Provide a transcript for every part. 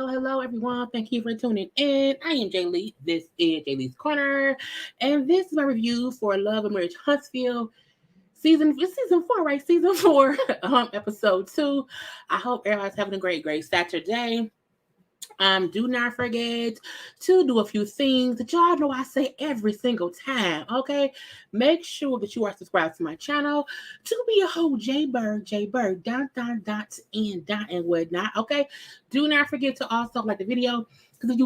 Hello, everyone. Thank you for tuning in. I am Jaylee. This is JayLeesCorner, and this is my review for Love and Marriage Huntsville season 4, right? Season 4, episode 2. I hope everybody's having a great Saturday. Do not forget to do a few things that y'all know I say every single time, okay? Make sure that you are subscribed to my channel to be a whole JayBird, dot, and whatnot, okay? Do not forget to also like the video, because if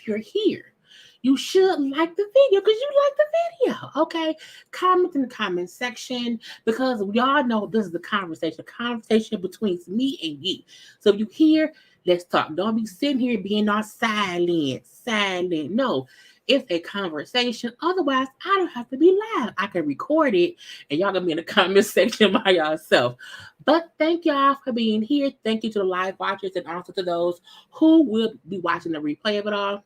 you're here, you should like the video because you like the video, okay? Comment in the comment section because y'all know this is a conversation between me and you. So if you here, let's talk. Don't be sitting here being all silent. No, it's a conversation. Otherwise, I don't have to be live. I can record it and y'all gonna be in the comment section by yourself. But thank y'all for being here. Thank you to the live watchers and also to those who will be watching the replay of it all.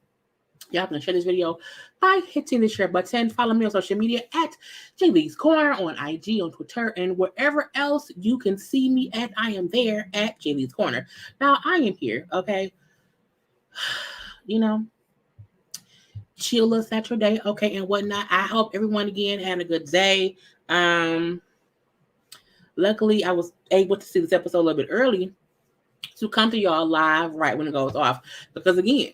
Y'all can share this video by hitting the share button. Follow me on social media at JayLeesCorner on IG, on Twitter, and wherever else you can see me at. I am there at JayLeesCorner. Now, I am here, okay? Chill Saturday, okay, and whatnot. I hope everyone, again, had a good day. Luckily, I was able to see this episode a little bit early to come to y'all live right when it goes off. Because, again,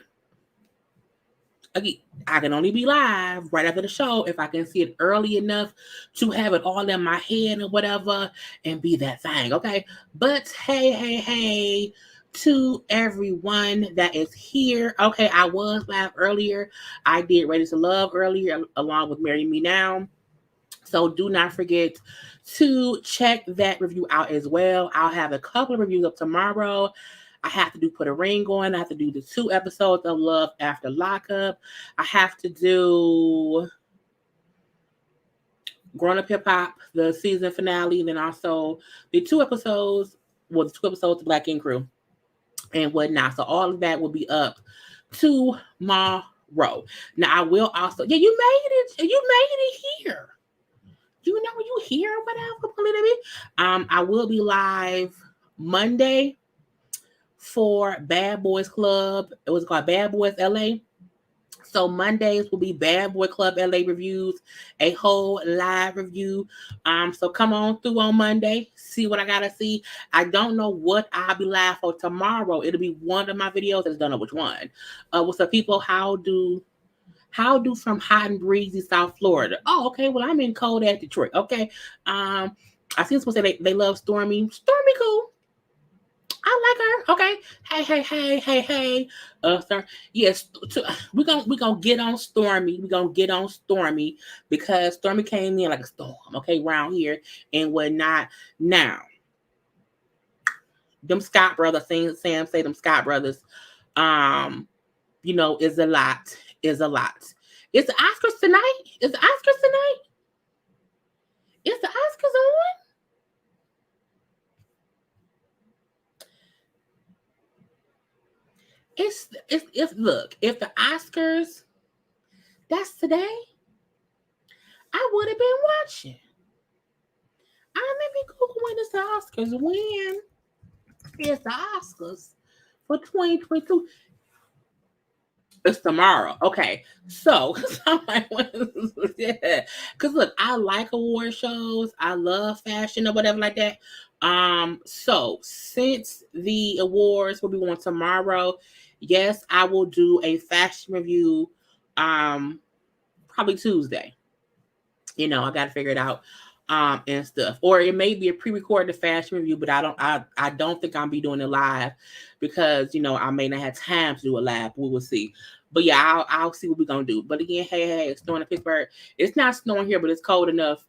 I can only be live right after the show if I can see it early enough to have it all in my head or whatever and be that thing, okay? But hey, to everyone that is here, okay, I was live earlier. I did Ready to Love earlier along with Marry Me Now. So do not forget to check that review out as well. I'll have a couple of reviews up tomorrow. I have to put a ring on. I have to do the 2 episodes of Love After Lockup. I have to do Grown Up Hip Hop, the season finale, and then also the 2 episodes of Black Ink Crew and whatnot. So all of that will be up tomorrow. Now I will also, you made it here. You know when you hear or whatever. I will be live Monday for Bad Boys Club. It was called Bad Boys LA. So Mondays will be Bad Boy Club LA reviews, a whole live review. So come on through on Monday, see what I gotta see. I don't know what I'll be live for tomorrow. It'll be one of my videos. I just don't know which one. What's up, people? How How do from hot and breezy South Florida? Oh, okay. Well, I'm in cold at Detroit. Okay. I see someone say they love Stormy. Stormy cool. I like her. Okay. Hey. Sir. Yes. We're gonna get on Stormy. We're gonna get on Stormy because Stormy came in like a storm. Okay, around here and whatnot. Now, them Scott brothers. Sam say them Scott brothers. Is a lot. Is a lot. Is the Oscars tonight? Is the Oscars tonight? Is the Oscars on? If the Oscars that's today, I would have been watching. Let me Google when is the Oscars. When is the Oscars for 2022? It's tomorrow. Okay. So, yeah. Because look, I like award shows. I love fashion or whatever like that. So since the awards will be on tomorrow, yes, I will do a fashion review probably Tuesday. I gotta figure it out. And stuff. Or it may be a pre-recorded fashion review, but I don't think I'll be doing it live because I may not have time to do it live. We will see. But yeah, I'll see what we're gonna do. But again, hey, it's snowing in Pittsburgh. It's not snowing here, but it's cold enough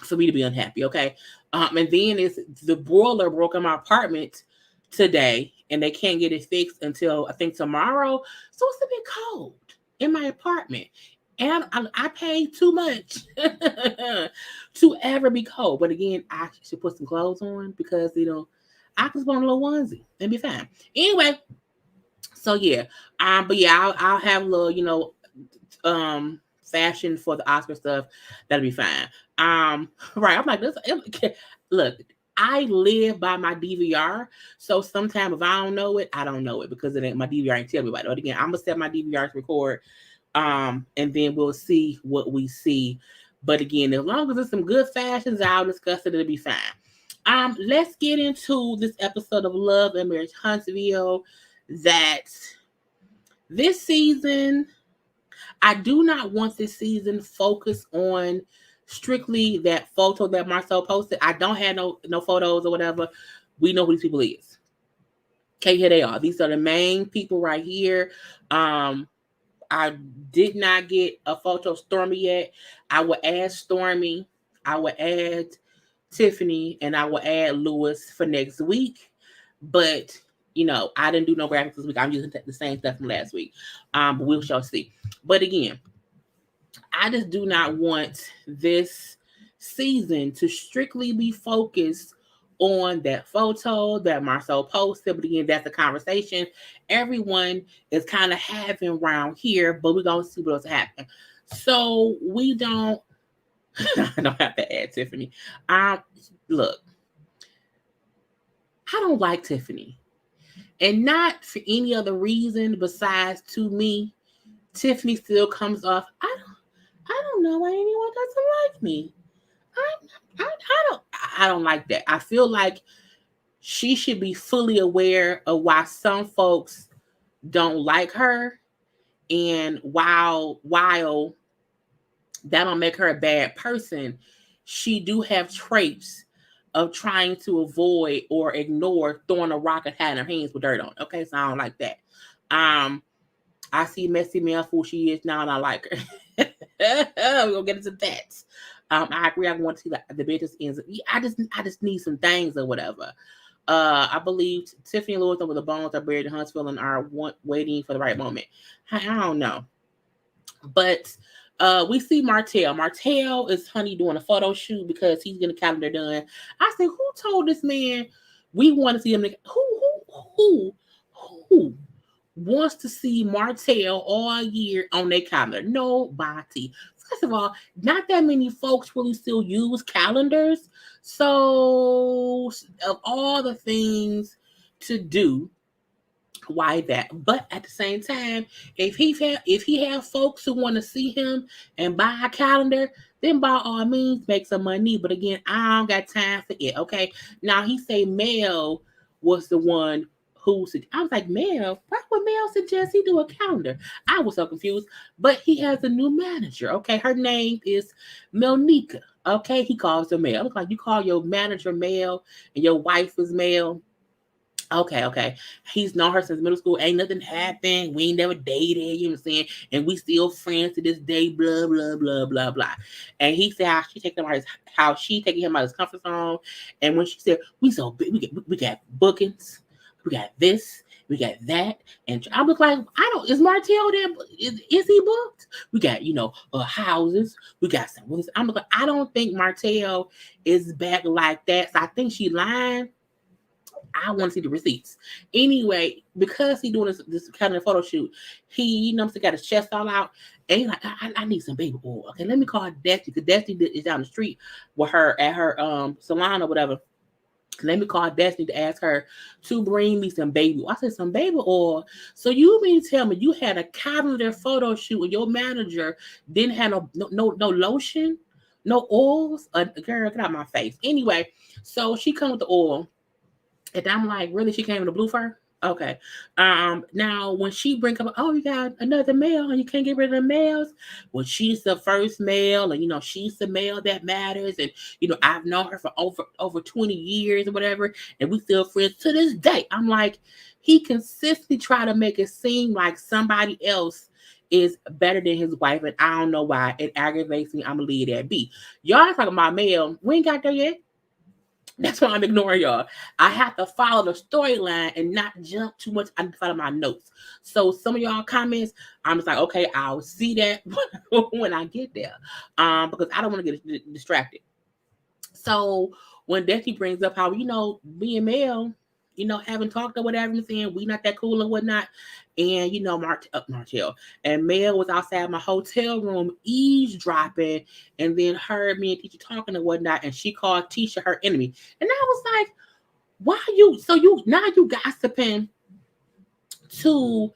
for me to be unhappy, okay? And then it's the boiler broke in my apartment today, and they can't get it fixed until I think tomorrow. So it's a bit cold in my apartment. And I paid too much to ever be cold. But again, I should put some clothes on because, I just want a little onesie and be fine. Anyway, so yeah. But yeah, I'll have a little, fashion for the Oscar stuff. That'll be fine. Right. I'm like, look, I live by my DVR. So sometimes if I don't know it, I don't know it because my DVR ain't tell me about it. But again, I'm gonna set my DVR to record. And then we'll see what we see. But again, as long as there's some good fashions, I'll discuss it. It'll be fine. Let's get into this episode of Love and Marriage Huntsville. That this season, I do not want this season focused on strictly that photo that Martell posted. I don't have no photos or whatever. We know who these people is. Okay, here they are. These are the main people right here. I did not get a photo of Stormy yet. I will add Stormy. I will add Tiffany. And I will add Lewis for next week. But, I didn't do no graphics this week. I'm using the same stuff from last week. But we shall see. But again, I just do not want this season to strictly be focused on that photo that Marcel posted. But again, that's a conversation everyone is kind of having around here, but we're going to see what else happens. So we don't, I don't have to add Tiffany. Look, I don't like Tiffany. And not for any other reason besides to me, Tiffany still comes off, I don't know why anyone doesn't like me. I don't like that. I feel like she should be fully aware of why some folks don't like her. And while that don't make her a bad person, she do have traits of trying to avoid or ignore throwing a rock and having her hands with dirt on. Okay, so I don't like that. I see messy man who she is now, and I like her. We're gonna get into that. I agree. I want to see the business ends. I just need some things or whatever. I believe Tiffany Lewis over the bones are buried in Huntsville and are waiting for the right moment. I don't know, but we see Martell. Martell is doing a photo shoot because he's getting a calendar done. I said, who told this man we want to see him? Who wants to see Martell all year on their calendar? Nobody. First of all, not that many folks really still use calendars. So of all the things to do, why that? But at the same time, if he have folks who want to see him and buy a calendar, then by all means make some money. But again, I don't got time for it. Okay. Now he say Mel was the one I was like, Mel, why would Mel suggest he do a calendar? I was so confused. But he has a new manager. Okay, her name is Melnika. Okay, he calls her Mel. I was like, you call your manager Mel and your wife is Mel. Okay. He's known her since middle school. Ain't nothing happened. We ain't never dated, you know what I'm saying? And we still friends to this day, blah, blah, blah, blah, blah. And he said how she taking him out of his comfort zone. And when she said, we so big, we got bookings, we got this, we got that. And I was like, is Martell there? Is he booked? We got, houses. We got some. I'm like, I don't think Martell is back like that. So I think she lying. I want to see the receipts. Anyway, because he doing this kind of photo shoot, he, got his chest all out. And he's like, I need some baby oil. Okay, let me call Destiny, because Destiny is down the street with her at her salon or whatever. Let me call Destiny to ask her to bring me some baby oil. I said, some baby oil. So you mean to tell me you had a calendar photo shoot with your manager, didn't have no lotion, no oils? Girl, get out my face. Anyway, so she come with the oil. And I'm like, really? She came in a blue fur? Okay. Now when she bring up, oh, you got another male and you can't get rid of the males. Well, she's the first male, and she's the male that matters. And I've known her for over 20 years or whatever, and we still friends to this day. I'm like, he consistently try to make it seem like somebody else is better than his wife, and I don't know why. It aggravates me. I'm gonna leave that be. Y'all talking about male. We ain't got there yet. That's why I'm ignoring y'all. I have to follow the storyline and not jump too much. I need to follow my notes. So some of y'all comments, I'm just like, okay, I'll see that when I get there. Because I don't want to get distracted. So when Destiny brings up how, being male, having talked or whatever, and saying we not that cool and whatnot. And, Martell and Mel was outside my hotel room eavesdropping, and then heard me and Tisha talking and whatnot. And she called Tisha her enemy. And I was like, why you gossiping to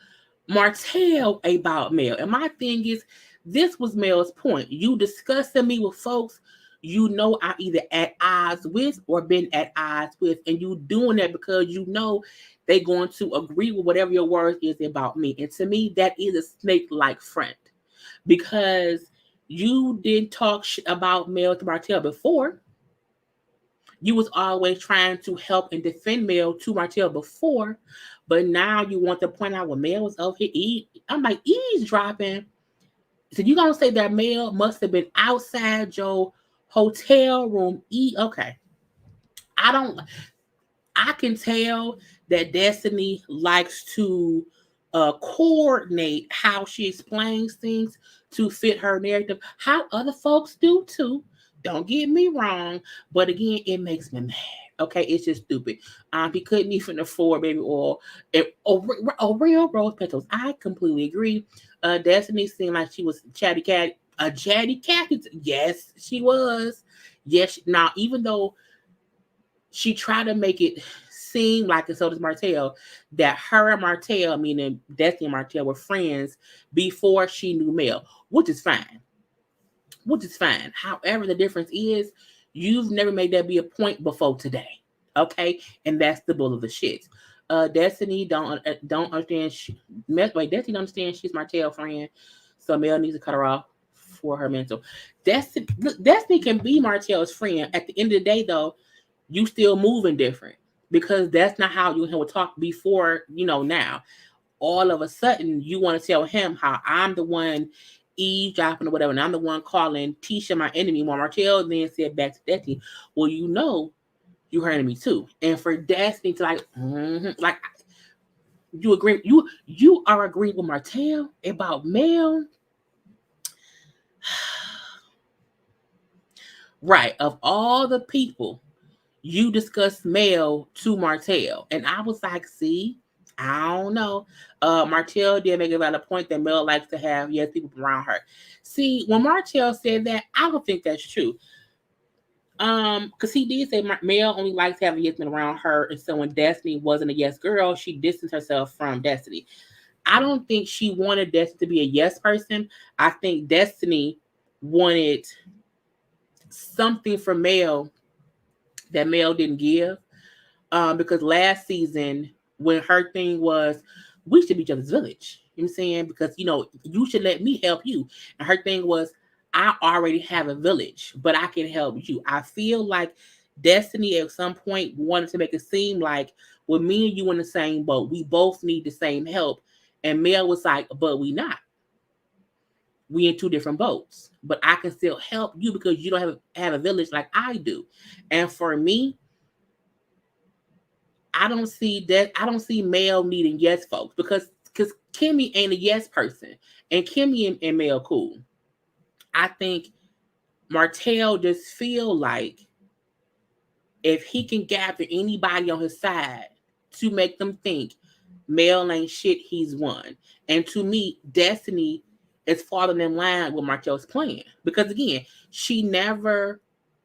Martell about Mel? And my thing is, this was Mel's point. You discussing me with folks I'm either at odds with or been at odds with, and you doing that because they're going to agree with whatever your words is about me. And to me, that is a snake-like friend, because you didn't talk shit about Mel to Martell before. You was always trying to help and defend Mel to Martell before, but now you want to point out when Mel was over here. I'm like, eavesdropping. So you gonna say that Mel must have been outside your hotel room? Okay. I can tell that Destiny likes to coordinate how she explains things to fit her narrative, how other folks do too. Don't get me wrong, but again, it makes me mad. Okay, it's just stupid. He couldn't even afford baby oil or real rose petals. I completely agree. Destiny seemed like she was chatty cat. A chatty cat. Yes, she was. Yes. Now, even though she tried to make it seem like, and so does Martell, that her and Martell, meaning Destiny and Martell, were friends before she knew Mel, which is fine. However, the difference is you've never made that be a point before today. Okay? And that's the bull of the shit. Destiny don't understand. Destiny don't understand she's Martell's friend, so Mel needs to cut her off for her mental. Destiny can be Martell's friend. At the end of the day, though, you still moving different, because that's not how you and him would talk before. Now all of a sudden you want to tell him how I'm the one eavesdropping or whatever, and I'm the one calling Tisha my enemy. While Martell then said back to Destiny, well, you her enemy too. And for Destiny to like you agree, you are agreeing with Martell about Mel. Right. Of all the people, you discussed Mel to Martell. And I was like, see, I don't know. Martell did make a valid point that Mel likes to have people around her. See, when Martell said that, I don't think that's true. Because he did say Mel only likes having yes men around her, and so when Destiny wasn't a yes girl, she distanced herself from Destiny. I don't think she wanted Destiny to be a yes person. I think Destiny wanted something from Mel that Mel didn't give. Because last season, when her thing was, we should be each other's village. You know what I'm saying? Because, you should let me help you. And her thing was, I already have a village, but I can help you. I feel like Destiny at some point wanted to make it seem like, well, me and you in the same boat. We both need the same help. And Mel was like, but we not. We in two different boats. But I can still help you because you don't have a village like I do. And for me, I don't see Mel needing yes folks because Kimmy ain't a yes person. And Kimmy and Mel cool. I think Martell just feel like if he can gather anybody on his side to make them think Mel ain't shit, he's won. And to me, Destiny is falling in line with Martell's plan. Because again, she never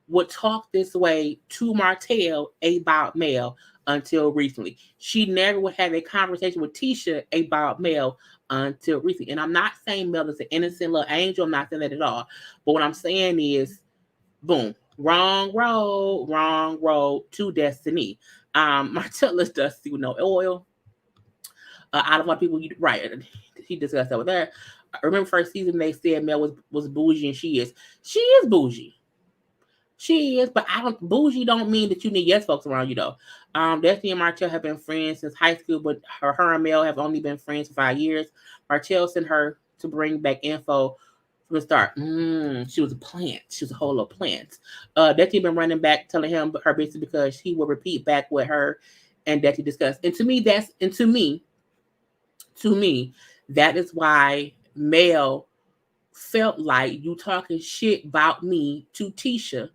would talk this way to Martell about Mel until recently. She never would have a conversation with Tisha about Mel until recently. And I'm not saying Mel is an innocent little angel. I'm not saying that at all. But what I'm saying is, boom, wrong road to Destiny. Martell is dusty with no oil. Out of a lot of people, right? He discussed that with her. I remember first season they said Mel was bougie, and she is bougie. She is, but bougie don't mean that you need yes folks around you though. Destiny and Martell have been friends since high school, but her and Mel have only been friends for 5 years. Martell sent her to bring back info from the start. She was a plant. She was a whole little plant. Destiny been running back, telling him her business because he will repeat back what her and Destiny discussed. And to me, that is why Mel felt like you talking shit about me to Tisha,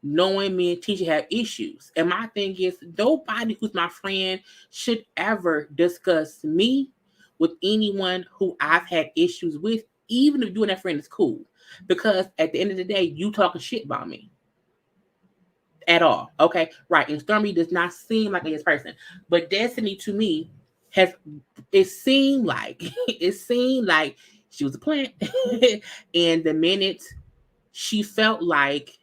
knowing me and Tisha have issues. And my thing is, nobody who's my friend should ever discuss me with anyone who I've had issues with, even if you and that friend is cool. Because at the end of the day, you talking shit about me. At all. Okay? Right. And Stormy does not seem like a yes person. But Destiny, to me, it seemed like she was a plant. And the minute she felt like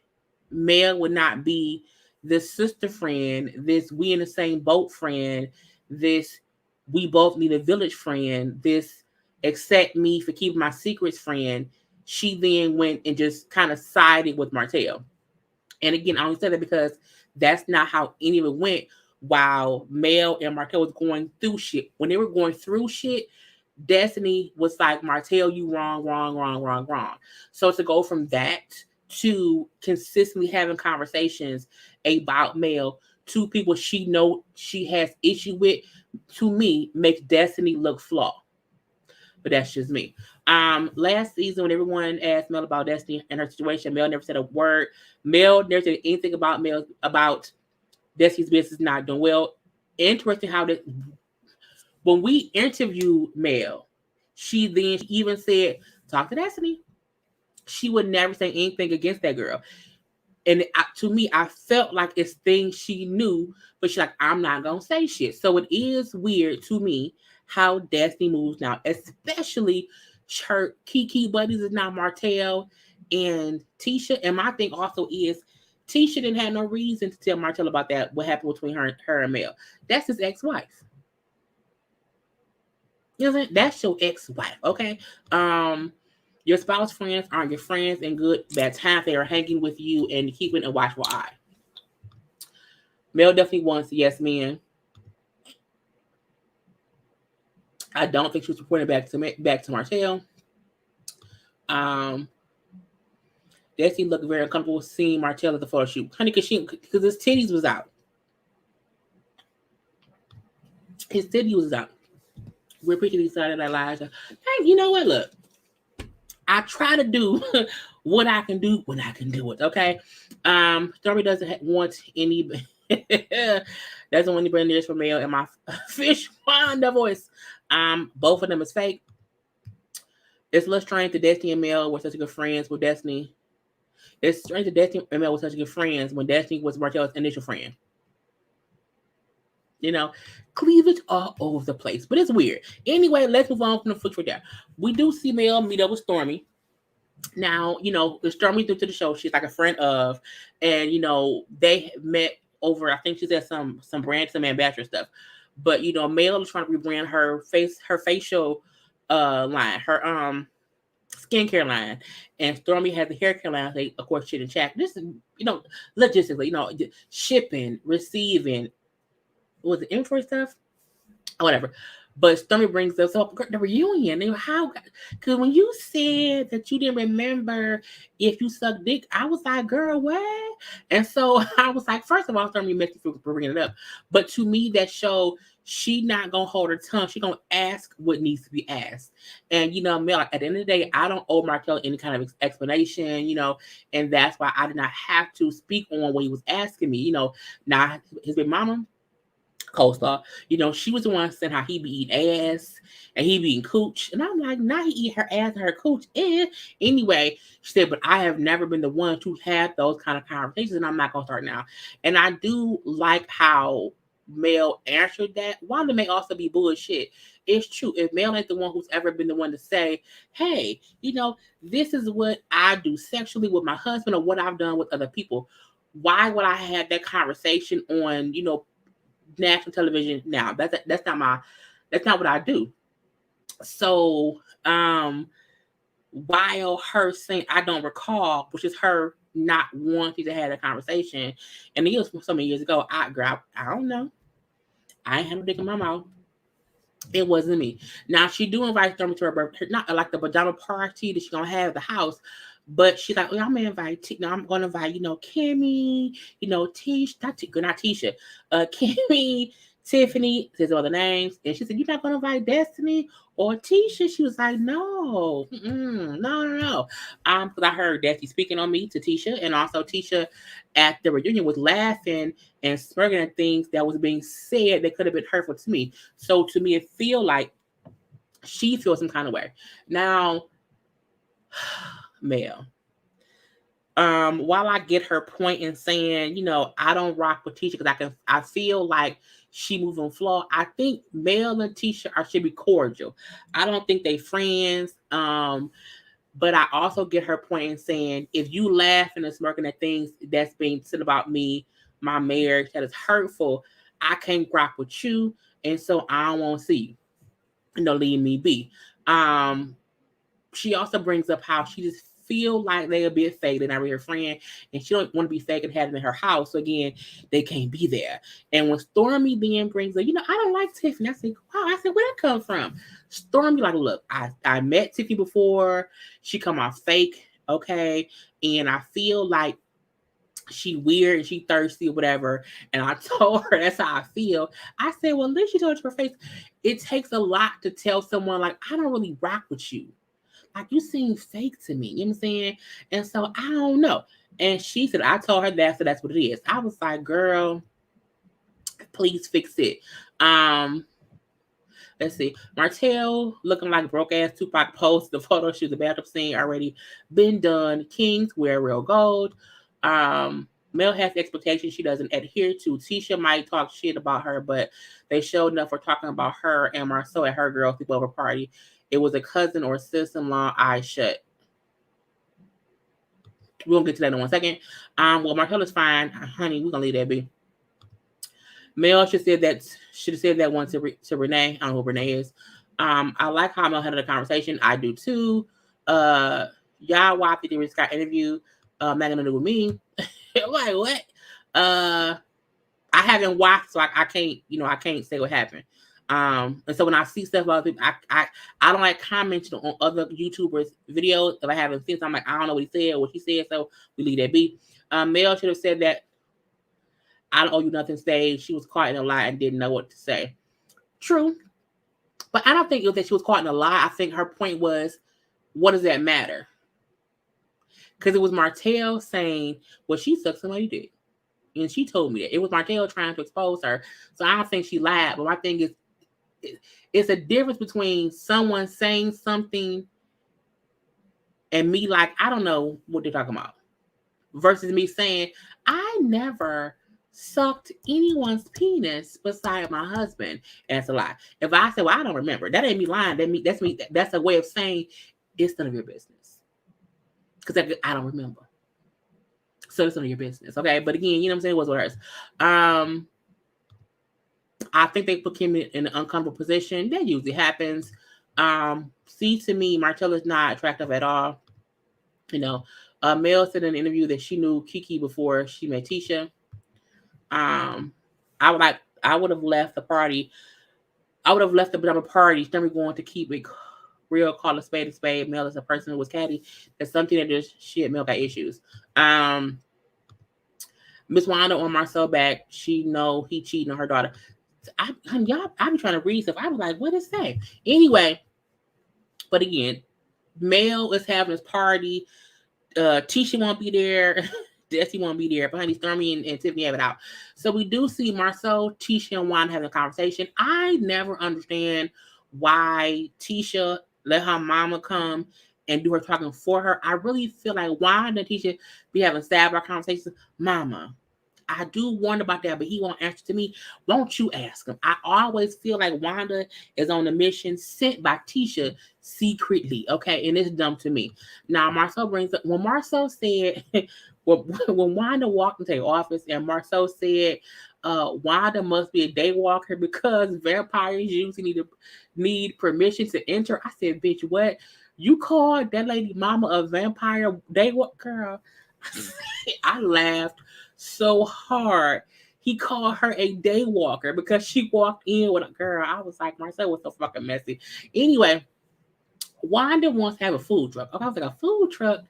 Mel would not be this sister friend, this we in the same boat friend, this we both need a village friend, this accept me for keeping my secrets friend, she then went and just kind of sided with Martell. And again, I only said that because that's not how any of it went while Mel and Martell was going through shit. When they were going through shit, Destiny was like, Martell, you wrong. So to go from that to consistently having conversations about Mel to people she know she has issue with, to me, makes Destiny look flawed. But that's just me. Last season, when everyone asked Mel about Destiny and her situation, Mel never said a word. Mel never said anything about Destiny's business not doing well. Interesting how that when we interviewed Mel, she even said, talk to Destiny. She would never say anything against that girl. And to me, I felt like it's things she knew, but she's like, I'm not going to say shit. So it is weird to me how Destiny moves now, especially her key buddies is now Martell and Tisha. And my thing also is, Tisha didn't have no reason to tell Martell about that, what happened between her and Mel. That's his ex-wife. You know what I'm saying? That's your ex-wife, okay? Your spouse friends aren't your friends in good, bad times. They are hanging with you and keeping a watchful eye. Mel definitely wants yes men. I don't think she was reporting back to Martell. Destiny looked very uncomfortable seeing Martell at the photo shoot. Honey, because his titties was out. His titties was out. We're pretty excited at lives. Hey, you know what? Look, I try to do what I can do when I can do it. Okay. Stormy doesn't want any. Doesn't want anybody near for Mel and my fish Wanda voice. Both of them is fake. It's a little strange that Destiny and Mel were such good friends with Destiny. It's strange that Destiny and Mel were such good friends when Destiny was Martell's initial friend. You know, cleavage all over the place, but it's weird. Anyway, let's move on from the footage right there. We do see Mel meet up with Stormy. Now, Stormy through to the show. She's like a friend of, and they met over. I think she's at some brand, some ambassador stuff. But Mel is trying to rebrand her facial line, her skincare line, and Stormy has the hair care line. They, of course, Chit and Chat. This is, logistically, shipping, receiving, was it inventory stuff? Whatever. But Stormy brings us up the reunion. And how? Because when you said that you didn't remember if you sucked dick, I was like, girl, what? And so I was like, first of all, Stormy missed you for bringing it up. But to me, that show she not gonna hold her tongue. She gonna ask what needs to be asked. And Mel, at the end of the day, I don't owe Martell any kind of explanation. And that's why I did not have to speak on what he was asking me. Now his big mama, co-star, she was the one saying how he be eating ass and he be eating cooch. And I'm like, nah, he eat her ass and her cooch. And anyway, she said, but I have never been the one to have those kind of conversations, and I'm not gonna start now. And I do like how Mel answered that. Wanda may also be bullshit. It's true. If Mel ain't the one who's ever been the one to say, hey, this is what I do sexually with my husband or what I've done with other people, why would I have that conversation on, national television now? That's not what I do. So while her saying I don't recall, which is her not wanting to have a conversation, and it was so many years ago, I don't know, I ain't had no dick in my mouth. It wasn't me. Now she do invite Stormy to her birthday, not like the pajama party that she's gonna have at the house. But she's like, I'm gonna invite. I'm gonna invite, Kimmy, Tisha, not Tisha, Kimmy, Tiffany. Says all the names, and she said, "You're not gonna invite Destiny or Tisha?" She was like, "No, no." Because I heard Destiny speaking on me to Tisha, and also Tisha at the reunion was laughing and smirking at things that was being said that could have been hurtful to me. So to me, it feel like she feels some kind of way now. Mel. While I get her point in saying, I don't rock with Tisha because I feel like she moving flaw. I think Mel and Tisha should be cordial. I don't think they friends. But I also get her point in saying, if you laughing and smirking at things that's being said about me, my marriage, that is hurtful, I can't rock with you, and so I don't want to see you. Leave me be. She also brings up how she just feel like they a bit fake. They're not really her friend, and she don't want to be fake and have them in her house. So again, they can't be there. And when Stormy then brings up, I don't like Tiffany. I said, wow. I said, where that come from? Stormy like, look, I met Tiffany before. She come off fake, okay, and I feel like she weird and she thirsty or whatever. And I told her that's how I feel. I said, well, at least she told you to her face. It takes a lot to tell someone like, I don't really rock with you. Like, you seem fake to me. You know what I'm saying? And so I don't know. And she said, I told her that, so that's what it is. I was like, girl, please fix it. Let's see. Martell looking like broke ass Tupac post. The photo shoot, the bathroom scene already been done. Kings wear real gold. Mel has expectations she doesn't adhere to. Tisha might talk shit about her, but they showed enough for talking about her and Marceau at her girls' sleepover party. It was a cousin or sister-in-law, eyes shut. We'll get to that in 1 second. Well, Martell is fine. Honey, we're going to leave that be. Mel should have said that one to Renee. I don't know who Renee is. I like how Mel had a conversation. I do too. Y'all watch the Rick Scott interview. Not gonna do with me. I'm like, what? I haven't watched, so I can't, I can't say what happened. And so when I see stuff about people, I don't like commenting on other YouTubers' videos if I haven't seen. So I'm like, I don't know what he said or what she said, so we leave that be. Mel should have said that I don't owe you nothing. Stage. She was caught in a lie and didn't know what to say. True, but I don't think it was that she was caught in a lie. I think her point was, what does that matter? Because it was Martell saying, well, she sucked somebody's dick. And she told me that. It was Martell trying to expose her. So I don't think she lied. But my thing is, it's a difference between someone saying something and me like, I don't know what they're talking about. Versus me saying, I never sucked anyone's penis beside my husband. And that's a lie. If I say, well, I don't remember, that ain't me lying. That's me. That's a way of saying it's none of your business. Because I don't remember. So it's none of your business. Okay. But again, you know what I'm saying? It was hers. I think they put Kim in an uncomfortable position. That usually happens. See, to me, Martell is not attractive at all. You know, Mel said in an interview that she knew Kiki before she met Tisha. Um, I would have left the party. I would have left the pajama party. Stormy going to keep it real, call a spade a spade. Mel is a person who was catty. That's something that just shit. Mel got issues. Miss Wanda on Marcel back. She know he cheating on her daughter. I be trying to read stuff. I was like, what is that? Anyway, but again, Mel is having his party. Tisha won't be there. Desi won't be there. But honey, Stormy and Tiffany have it out. So we do see Marcel, Tisha, and Wanda having a conversation. I never understand why Tisha let her mama come and do her talking for her. I really feel like Wanda and Tisha be having sidebar conversations. Mama, I do wonder about that, but he won't answer to me. Won't you ask him? I always feel like Wanda is on a mission sent by Tisha secretly, okay? And it's dumb to me. Now, Marcel brings up, when Marcel said, when Wanda walked into the office and Marcel said, Wanda must be a day walker because vampires usually need permission to enter. I said, bitch, what? You called that lady mama a vampire day walker? Girl, I laughed so hard. He called her a day walker because she walked in with a girl. I was like, Marcel was so fucking messy. Anyway, Wanda wants to have a food truck. Okay, I was like, a food truck?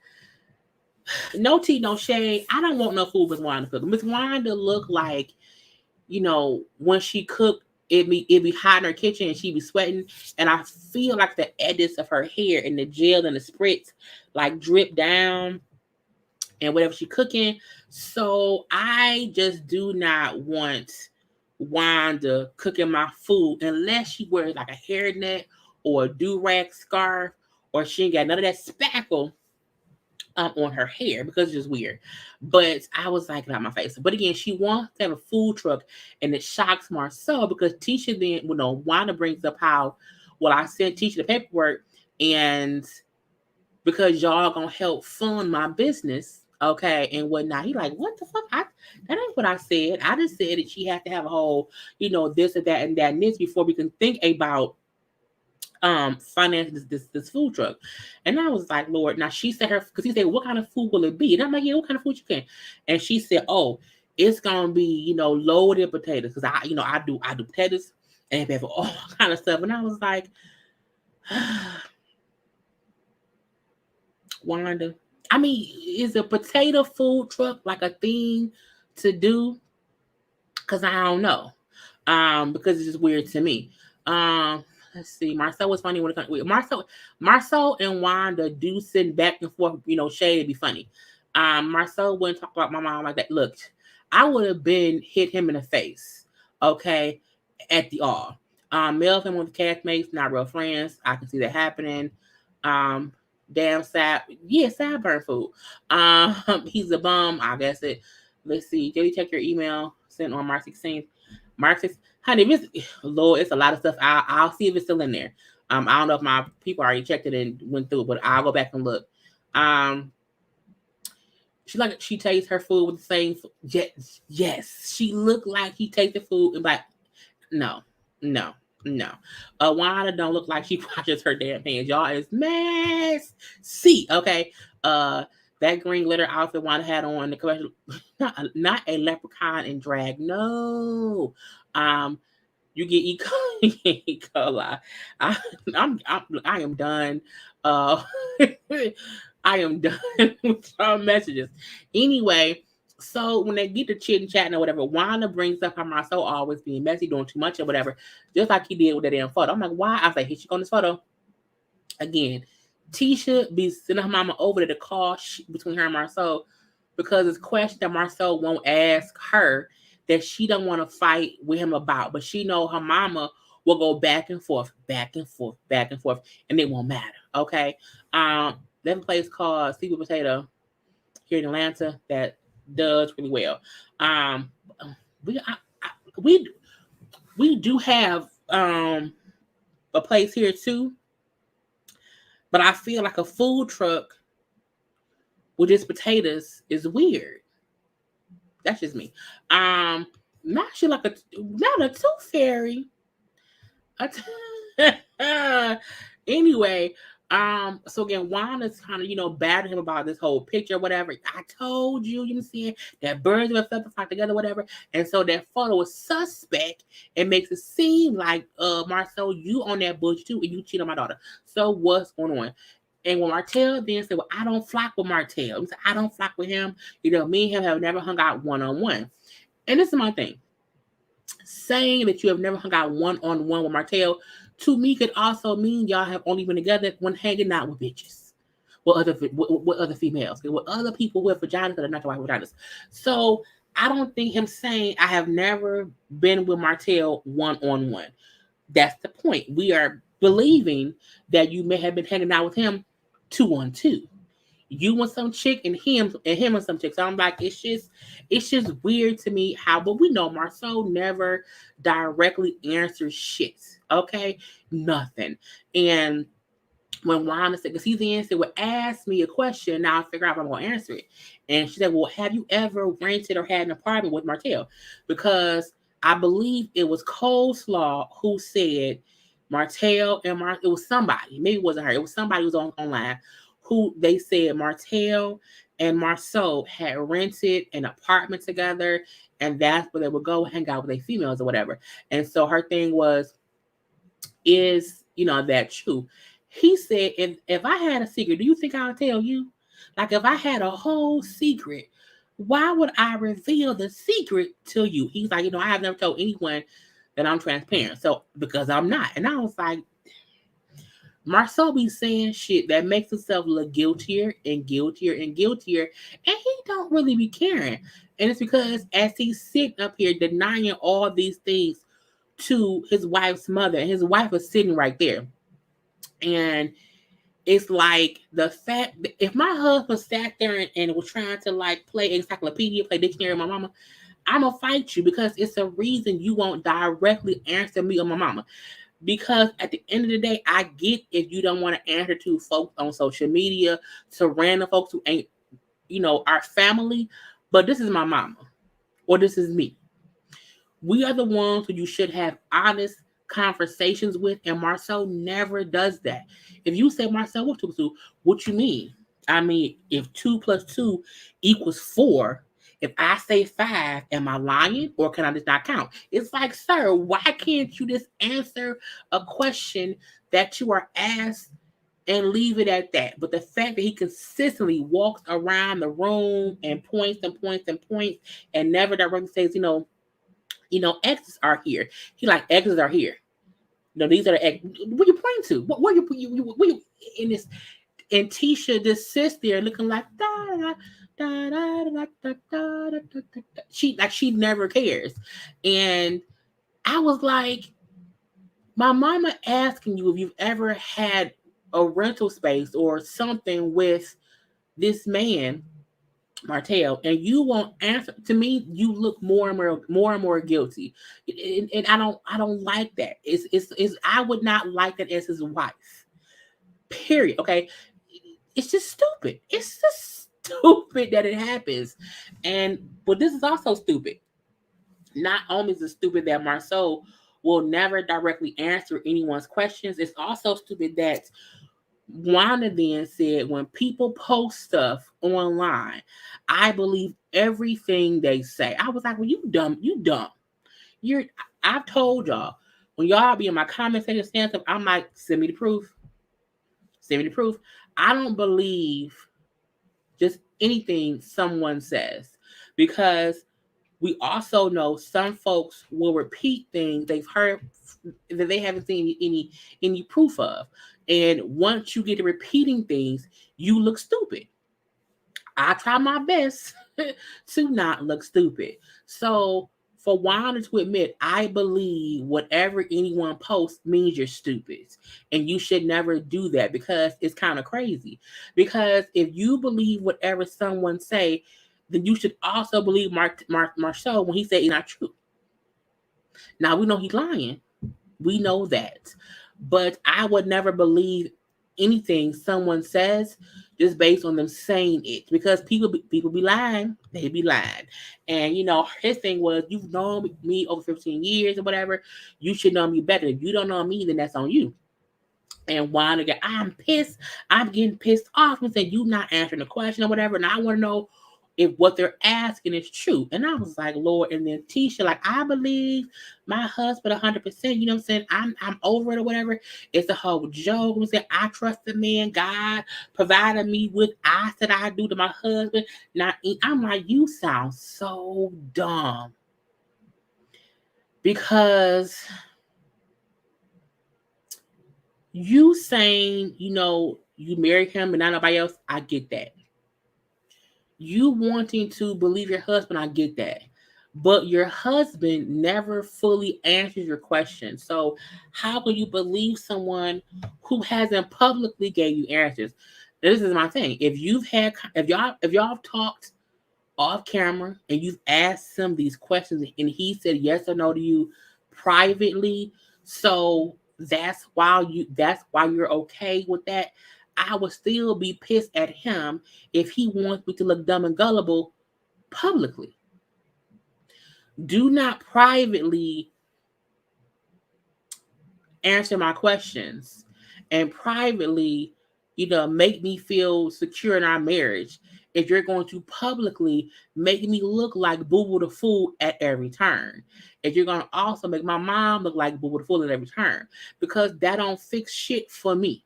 No tea, no shade. I don't want no food Miss Wanda cook. Miss Wanda look like, when she cooked, it be hot in her kitchen and she be sweating. And I feel like the edges of her hair and the gel and the spritz like drip down and whatever she cooking. So I just do not want Wanda cooking my food unless she wears like a hairnet or a do-rag scarf, or she ain't got none of that spackle on her hair, because it's just weird. But I was like, not my face. But again, she wants to have a food truck, and it shocks Marcel because Tisha then, Wanda brings up how, well, I sent Tisha the paperwork, and because y'all gonna help fund my business, okay, and whatnot. He like, what the fuck? That ain't what I said. I just said that she had to have a whole, this and that and that and this before we can think about finance this food truck. And I was like, Lord. Now she said, because he said, what kind of food will it be? And I'm like, yeah, what kind of food you can? And she said, oh, it's gonna be, loaded potatoes, because I do potatoes and have all kind of stuff. And I was like, Wanda, I mean, is a potato food truck like a thing to do? Because I don't know. Because it's just weird to me. Let's see. Marcel was funny when it comes. Marcel and Wanda do sit back and forth. Shade be funny. Marcel wouldn't talk about my mom like that. Look, I would have been hit him in the face. Okay, at the all. Mel and with the castmates, not real friends. I can see that happening. Damn sad. Yeah, sad burn food. He's a bum. I guess it. Let's see. Jaylee, check your email sent on March 16th. March 16th. Honey, Lord, it's a lot of stuff. I'll see if it's still in there. I don't know if my people already checked it and went through it, but I'll go back and look. She tastes her food with the same. Yes, she looked like he tasted food and like, no. Wanda don't look like she washes her damn hands. Y'all is messy. Okay. That green glitter outfit Wanda had on the commercial, not a leprechaun in drag. No. You get E. coli. I am done. I am done with your messages. Anyway, so when they get to chit and chatting or whatever, Wanda brings up how Marcel always being messy, doing too much or whatever, just like he did with that damn photo. I'm like, why? I was like, here she go on this photo. Again, Tisha be sending her mama over to the call between her and Marcel because it's question that Marcel won't ask her that she don't want to fight with him about, but she know her mama will go back and forth, and it won't matter. Okay. There's a place called Sweet Potato here in Atlanta that does really well. We do have a place here too, but I feel like a food truck with just potatoes is weird. That's just me. Not she like not a tooth fairy. A anyway, so again, Wanda's kind of, battering him about this whole picture, whatever. I told you, you know, seeing that birds of a feather flock together, whatever. And so that photo is suspect. It makes it seem like, Marcel, you on that bush too, and you cheat on my daughter. So what's going on? And when Martell then said, well, I don't flock with Martell. He said, I don't flock with him. Me and him have never hung out one-on-one. And this is my thing. Saying that you have never hung out one-on-one with Martell, to me, could also mean y'all have only been together when hanging out with bitches. With other females. With other people who have vaginas that are not your wife vaginas. So I don't think him saying I have never been with Martell one-on-one. That's the point. We are believing that you may have been hanging out with him 2-on-2. You and some chick and him and some chick. So I'm like, it's just weird to me how, but we know Marcel never directly answers shit. Okay? Nothing. And when Wanda said, because he's the answer, would ask me a question, now I figure out if I'm going to answer it. And she said, well, have you ever rented or had an apartment with Martell? Because I believe it was Coleslaw who said Martell and it was somebody, maybe it wasn't her, it was somebody who was online, who they said Martell and Marceau had rented an apartment together, and that's where they would go hang out with their females or whatever. And so her thing was, is that true? He said, if I had a secret, do you think I would tell you? Like, if I had a whole secret, why would I reveal the secret to you? He's like, I have never told anyone that I'm transparent. So, because I'm not. And I was like, Marcel be saying shit that makes himself look guiltier and guiltier and guiltier, and he don't really be caring. And it's because as he's sitting up here denying all these things to his wife's mother, and his wife is sitting right there. And it's like the fact that if my husband sat there and was trying to like play encyclopedia, play dictionary with my mama, I'm gonna fight you because it's a reason you won't directly answer me or my mama. Because at the end of the day, I get if you don't want to answer to folks on social media, to random folks who ain't, our family, but this is my mama, or this is me. We are the ones who you should have honest conversations with, and Marcel never does that. If you say, Marcel, what's 2 + 2? What you mean? I mean, if 2 + 2 = 4, if I say 5, am I lying, or can I just not count? It's like, sir, why can't you just answer a question that you are asked and leave it at that? But the fact that he consistently walks around the room and points and points and points and never directly says, exes are here. He like, exes are here. These are the exes. What you pointing to? What you in this? And Tisha just sits there looking like da da da da da da da da da. She never cares. And I was like, my mama asking you if you've ever had a rental space or something with this man, Martell, and you won't answer. To me, you look more and more guilty, and I don't like that. It's I would not like that as his wife. Period. Okay, it's just stupid. It's just stupid that it happens, but this is also stupid. Not only is it stupid that Marceau will never directly answer anyone's questions, it's also stupid that Wanda then said, when people post stuff online, I believe everything they say. I was like, well, you dumb. I've told y'all, when y'all be in my comment section saying stuff, I'm like, send me the proof. Send me the proof. I don't believe just anything someone says, because we also know some folks will repeat things they've heard that they haven't seen any proof of. And once you get to repeating things, you look stupid. I try my best to not look stupid. So for Wanda to admit, I believe whatever anyone posts means you're stupid. And you should never do that, because it's kind of crazy. Because if you believe whatever someone say, then you should also believe Marceau when he said it's not true. Now, we know he's lying. We know that. But I would never believe anything someone says just based on them saying it, because people be lying, they be lying. And his thing was, you've known me over 15 years or whatever, you should know me better. If you don't know me, then that's on you. And Wanda got, I'm pissed. I'm getting pissed off and said, you not answering the question or whatever. And I want to know if what they're asking is true. And I was like, Lord. And then Tisha, like, I believe my husband 100%. You know what I'm saying? I'm over it or whatever. It's a whole joke. I'm saying, I trust the man. God provided me with I said I do to my husband. Now I'm like, you sound so dumb. Because you saying, you married him and not nobody else, I get that. You wanting to believe your husband, I get that. But your husband never fully answers your question. So how can you believe someone who hasn't publicly gave you answers? This is my thing. If y'all have talked off camera and you've asked him these questions and he said yes or no to you privately, so that's why you're okay with that. I would still be pissed at him if he wants me to look dumb and gullible publicly. Do not privately answer my questions and privately, make me feel secure in our marriage if you're going to publicly make me look like Boo Boo the Fool at every turn. If you're going to also make my mom look like Boo Boo the Fool at every turn. Because that don't fix shit for me.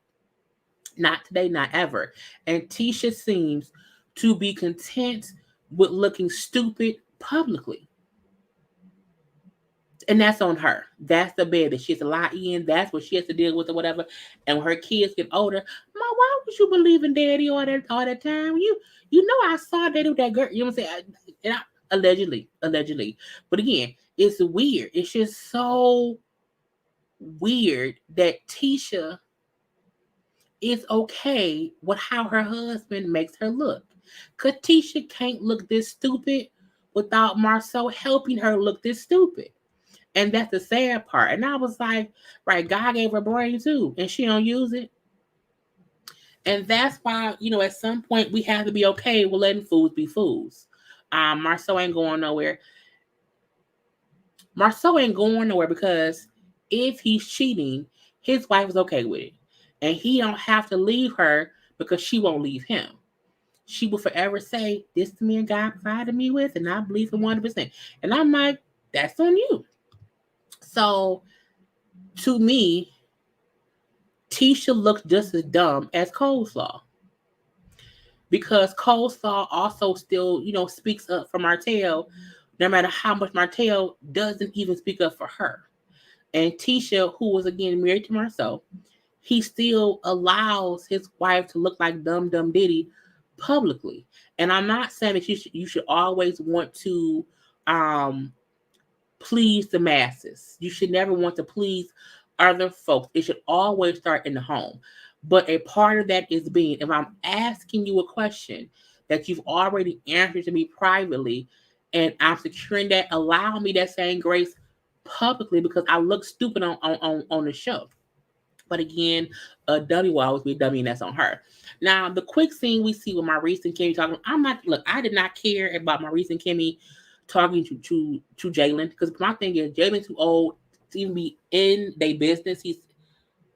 Not today, not ever. And Tisha seems to be content with looking stupid publicly. And that's on her. That's the bed that she has to lie in. That's what she has to deal with or whatever. And when her kids get older, Ma, why would you believe in daddy all that time? You know I saw daddy with that girl. You know what I'm saying? Allegedly. But again, it's weird. It's just so weird that Tisha is okay with how her husband makes her look. Because Tisha can't look this stupid without Marcel helping her look this stupid. And that's the sad part. And I was like, right, God gave her a brain too, and she don't use it. And that's why, at some point we have to be okay with letting fools be fools. Marcel ain't going nowhere. Marcel ain't going nowhere because if he's cheating, his wife is okay with it. And he don't have to leave her because she won't leave him. She will forever say, this the man God provided me with, and I believe him 100%. And I'm like, that's on you. So, to me, Tisha looks just as dumb as Coleslaw. Because Coleslaw also still, speaks up for Martell, no matter how much Martell doesn't even speak up for her. And Tisha, who was again married to Marcel, he still allows his wife to look like dumb Diddy publicly. And I'm not saying that you should always want to please the masses. You should never want to please other folks. It should always start in the home. But a part of that is being, if I'm asking you a question that you've already answered to me privately, and I'm securing that, allow me that same grace publicly, because I look stupid on the show. But again, a dummy will always be a dummy, and that's on her. Now, the quick scene we see with Maurice and Kimmy talking, I did not care about Maurice and Kimmy talking to Jalen, because my thing is, Jalen's too old to even be in their business. He's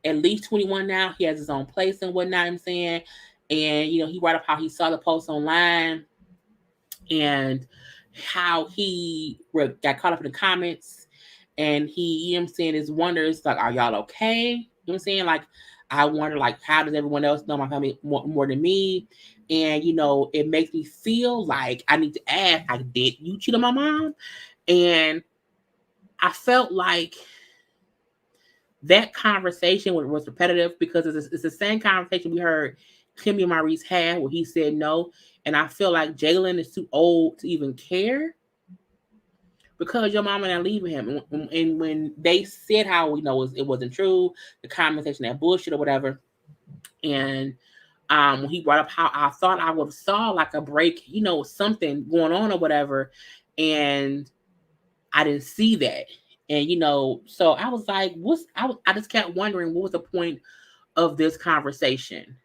at least 21 now. He has his own place and whatnot, I'm saying. And, he brought up how he saw the post online and how he got caught up in the comments. And he, I'm saying, is wonders, like, are y'all okay? You know what I'm saying? Like, I wonder, like, how does everyone else know my family more than me? And, it makes me feel like I need to ask, like, did you cheat on my mom? And I felt like that conversation was repetitive, because it's the same conversation we heard Kimmy and Maurice had where he said no. And I feel like Jalen is too old to even care, because your mama not leaving him. And when they said how it wasn't true, the conversation, that bullshit or whatever, and when he brought up how I thought I would have saw like a break, something going on or whatever, and I didn't see that. And so I was like, I just kept wondering, what was the point of this conversation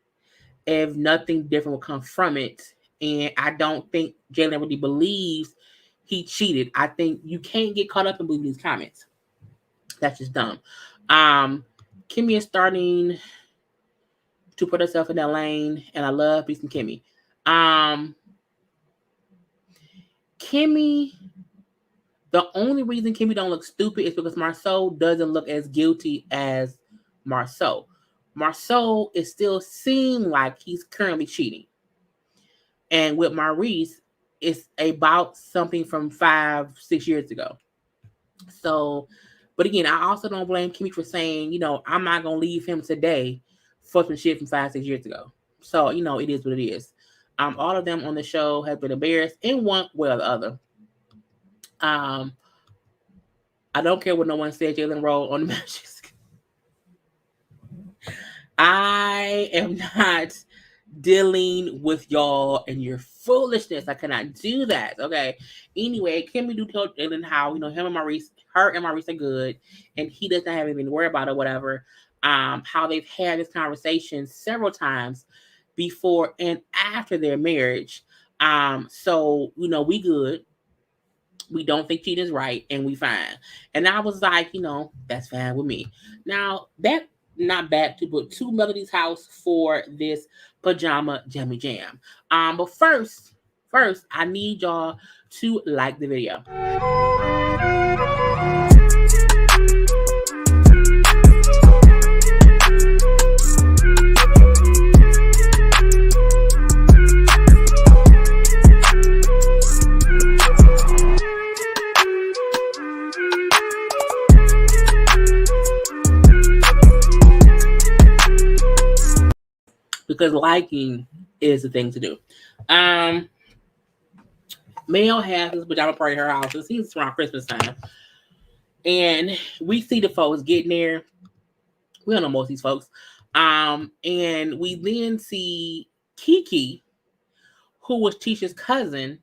if nothing different will come from it. And I don't think Jalen really believes he cheated. I think you can't get caught up in believing these comments. That's just dumb. Kimmy is starting to put herself in that lane, and I love me some Kimmy. Kimmy, the only reason Kimmy don't look stupid is because Marceau doesn't look as guilty as Marceau. Marceau is still seem like he's currently cheating. And with Maurice, it's about something from 5-6 years ago. So, but again, I also don't blame Kimmy for saying, I'm not going to leave him today for some shit from 5-6 years ago. So, it is what it is. All of them on the show have been embarrassed in one way or the other. I don't care what no one said. Jalen rolled on the matches. I am not dealing with y'all and your foolishness. I cannot do that. Okay. Anyway, Kimmy do tell Jalen how, him and Maurice, her and Maurice are good, and he doesn't have anything to worry about or whatever. How they've had this conversation several times before and after their marriage. So, we good. We don't think cheating is right, and we fine. And I was like, that's fine with me. Now, that not bad to put to Melody's house for this pajama jammy jam. But first, I need y'all to like the video. Because liking is the thing to do. Mel has this pajama party at her house. It seems around Christmas time. And we see the folks getting there. We don't know most of these folks. And we then see Kiki, who was Tisha's cousin,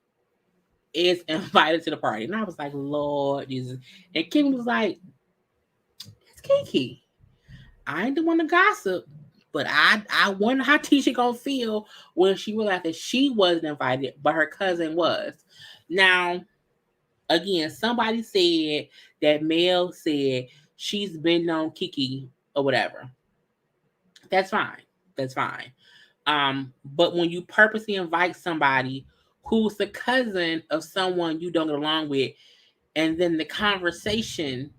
is invited to the party. And I was like, Lord Jesus. And Kim was like, it's Kiki. I ain't the one to gossip. But I wonder how Tisha gonna feel when she realized that she wasn't invited, but her cousin was. Now, again, somebody said that Mel said she's been on Kiki or whatever. That's fine. That's fine. But when you purposely invite somebody who's the cousin of someone you don't get along with, and then the conversation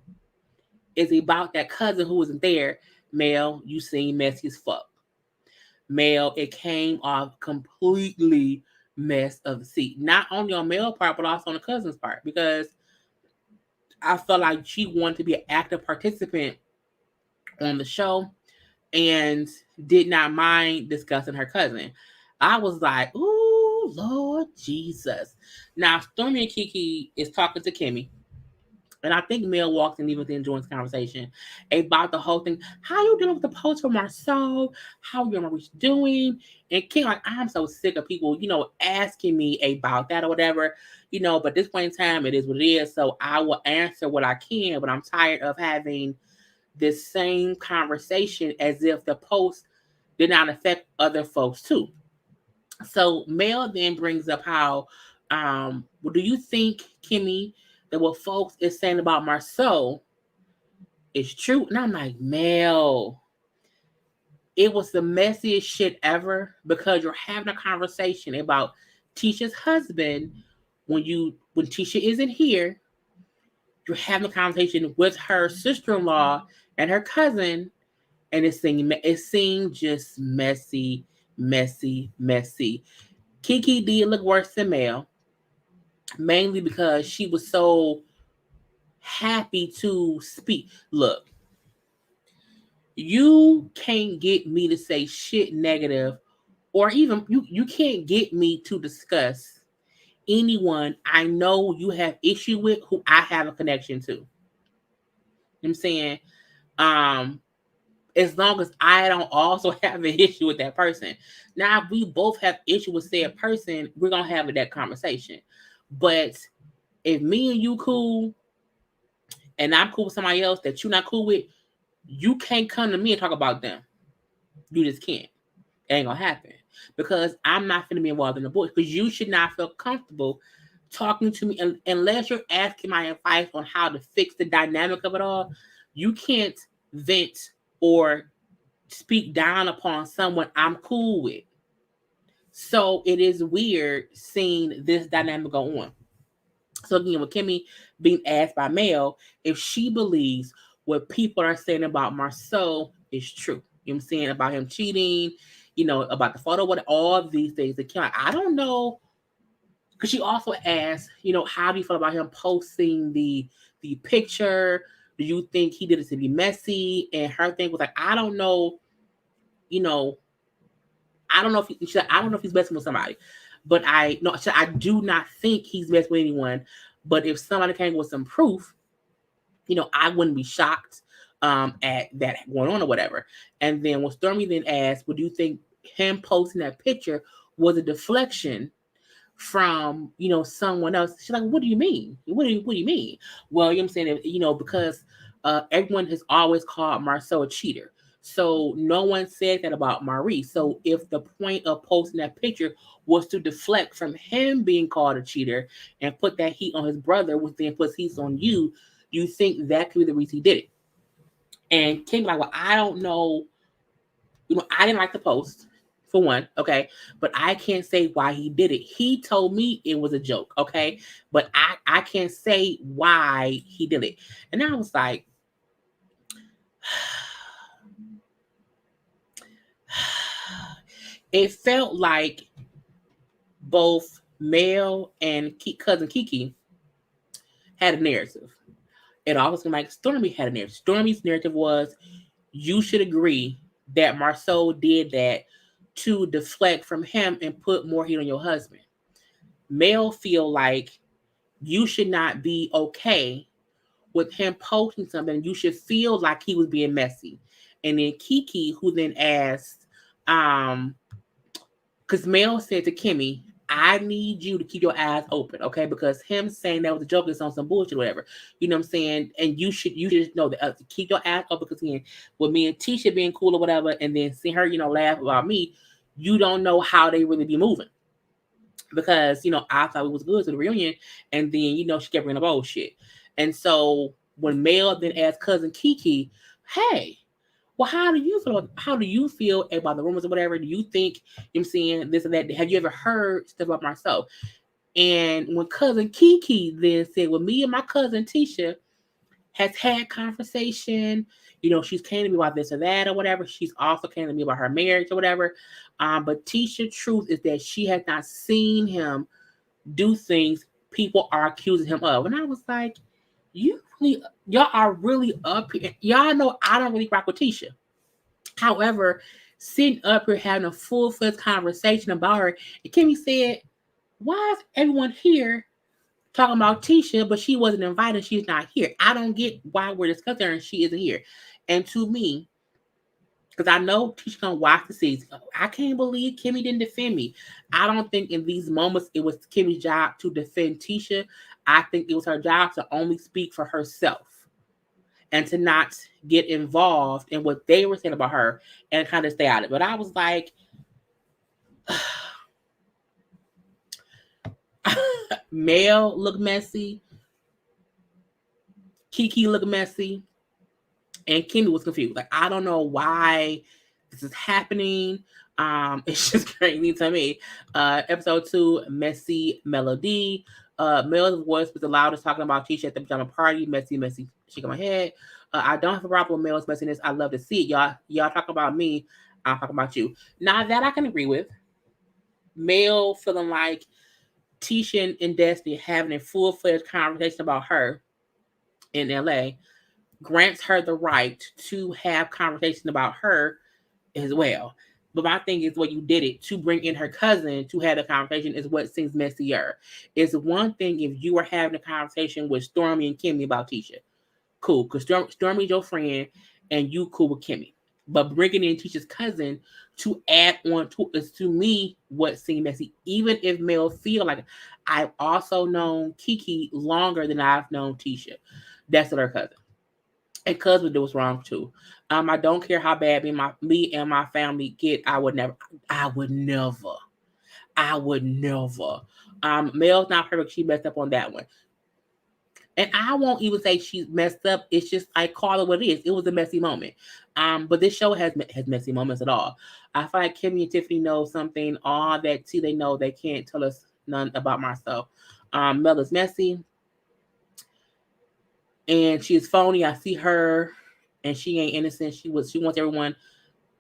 is about that cousin who wasn't there, Mel, you seem messy as fuck. Mel, it came off completely mess of the seat. Not only on Mel's part, but also on the cousin's part. Because I felt like she wanted to be an active participant on the show and did not mind discussing her cousin. I was like, ooh, Lord Jesus. Now, Stormy and Kiki is talking to Kimmy. And I think Mel walked in even within joins conversation about the whole thing. How you dealing with the post from Marceau? How your Maurice doing? And Kim, like, I'm so sick of people, asking me about that or whatever, but at this point in time, it is what it is. So I will answer what I can, but I'm tired of having this same conversation as if the post did not affect other folks too. So Mel then brings up how, do you think, Kimmy, that what folks is saying about Marceau is true? And I'm like, Mel, it was the messiest shit ever, because you're having a conversation about Tisha's husband when Tisha isn't here. You're having a conversation with her sister-in-law and her cousin, and it seemed just messy. Kiki did look worse than Mel, mainly because she was so happy to speak. Look, you can't get me to say shit negative, or even you can't get me to discuss anyone I know you have issue with who I have a connection to. You know what I'm saying? As long as I don't also have an issue with that person. Now, if we both have issue with said person, we're gonna have that conversation. But if me and you cool, and I'm cool with somebody else that you're not cool with, you can't come to me and talk about them. You just can't. It ain't gonna happen. Because I'm not gonna be involved in the bullshit. Because you should not feel comfortable talking to me unless you're asking my advice on how to fix the dynamic of it all. You can't vent or speak down upon someone I'm cool with. So it is weird seeing this dynamic go on. So again, with Kimmy being asked by Mel if she believes what people are saying about Marceau is true. You know what I'm saying? About him cheating, about the photo, what all of these things that came out. I don't know. Because she also asked, how do you feel about him posting the picture? Do you think he did it to be messy? And her thing was like, I don't know, I don't know if he's messing with somebody. But I do not think he's messing with anyone. But if somebody came with some proof, I wouldn't be shocked at that going on or whatever. And then when Stormy then asked, well, do you think him posting that picture was a deflection from, someone else? She's like, what do you mean? What do you mean? Well, I'm saying, because everyone has always called Marceau a cheater. So no one said that about Marie. So if the point of posting that picture was to deflect from him being called a cheater and put that heat on his brother, which then puts heat on you, you think that could be the reason he did it? And Kim like, well, I don't know. I didn't like the post, for one, okay? But I can't say why he did it. He told me it was a joke, okay? But I can't say why he did it. And I was like, it felt like both Mel and cousin Kiki had a narrative. It always seemed like Stormy had a narrative. Stormy's narrative was, you should agree that Marceau did that to deflect from him and put more heat on your husband. Mel feel like you should not be okay with him posting something. You should feel like he was being messy. And then Kiki, who then asked, because Mel said to Kimmy, I need you to keep your eyes open, okay? Because him saying that was a joke is on some bullshit or whatever. You know what I'm saying? And you should know that keep your eyes open, because again, with me and Tisha being cool or whatever, and then seeing her, laugh about me, you don't know how they really be moving. Because, I thought it was good to the reunion, and then, she kept bringing up old shit. And so when Mel then asked cousin Kiki, hey, well, how do you feel about the rumors or whatever? Do you think, I'm saying this and that? Have you ever heard stuff about Marceau? And when cousin Kiki then said, well, me and my cousin Tisha has had conversation, she's came to me about this or that or whatever. She's also came to me about her marriage or whatever. But Tisha's truth is that she has not seen him do things people are accusing him of. And I was like, y'all are really up here. Y'all know I don't really rock with Tisha. However, sitting up here having a full-fledged conversation about her, and Kimmy said, why is everyone here talking about Tisha, but she wasn't invited, she's not here? I don't get why we're discussing her and she isn't here. And to me, because I know Tisha gonna watch the season, I can't believe Kimmy didn't defend me. I don't think in these moments it was Kimmy's job to defend Tisha. I think it was her job to only speak for herself and to not get involved in what they were saying about her and kind of stay out of it. But I was like, Mel looked messy, Kiki looked messy, and Kimmy was confused. Like, I don't know why this is happening. It's just crazy to me. Episode 2, Messy Melody. Mel's voice was the loudest talking about Tisha at the pajama party. Messy, shaking my head. I don't have a problem with Mel's messiness. I love to see it. Y'all talk about me. I'm talking about you. Now that I can agree with. Mel feeling like Tisha and Destiny having a full-fledged conversation about her in LA grants her the right to have conversation about her as well. But my thing is, what you did it to bring in her cousin to have a conversation is what seems messier. It's one thing if you were having a conversation with Stormy and Kimmy about Tisha. Cool, because Stormy's your friend and you cool with Kimmy. But bringing in Tisha's cousin to add on to is, to me, what seemed messy. Even if Mel feel like I've also known Kiki longer than I've known Tisha. That's her cousin. And cuz would do what's wrong too. I don't care how bad me and my family get. I would never. I would never. I would never. Mel's not perfect. She messed up on that one. And I won't even say she's messed up. It's just I call it what it is. It was a messy moment. But this show has messy moments at all. I feel like Kimmy and Tiffany know something. All that tea they know, they can't tell us none about myself. Mel is messy and she's phony. I see her, and she ain't innocent. She wants everyone.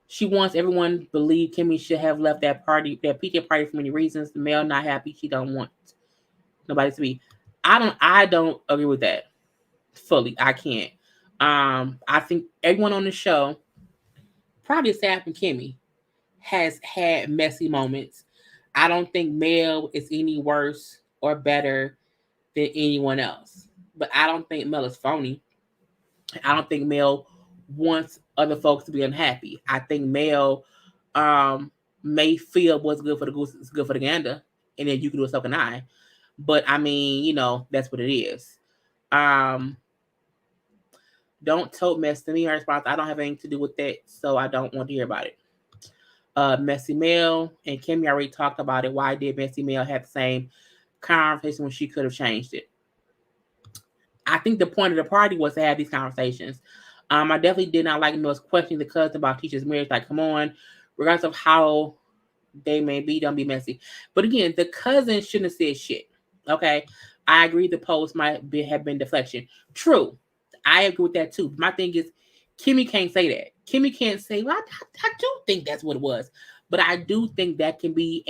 She wants everyone to believe Kimmy should have left that party, that PJ party, for many reasons. The Mel not happy. She don't want nobody to be. I don't agree with that fully. I can't. I think everyone on the show, probably Saf and Kimmy, has had messy moments. I don't think Mel is any worse or better than anyone else. But I don't think Mel is phony. I don't think Mel wants other folks to be unhappy. I think Mel may feel what's good for the goose is good for the gander, and then you can do a so can I. But I mean, that's what it is. Don't tote mess to me. Her response, I don't have anything to do with that, so I don't want to hear about it. Messy Mel and Kimmy already talked about it. Why did Messy Mel have the same conversation when she could have changed it? I think the point of the party was to have these conversations. I definitely did not like Mel's questioning the cousin about Tisha's marriage. Like, come on, regardless of how they may be, don't be messy. But again, the cousin shouldn't have said shit. Okay, I agree. The post have been deflection. True, I agree with that too. My thing is, Kimmy can't say that. Kimmy can't say, well, I do think that's what it was. But I do think that can be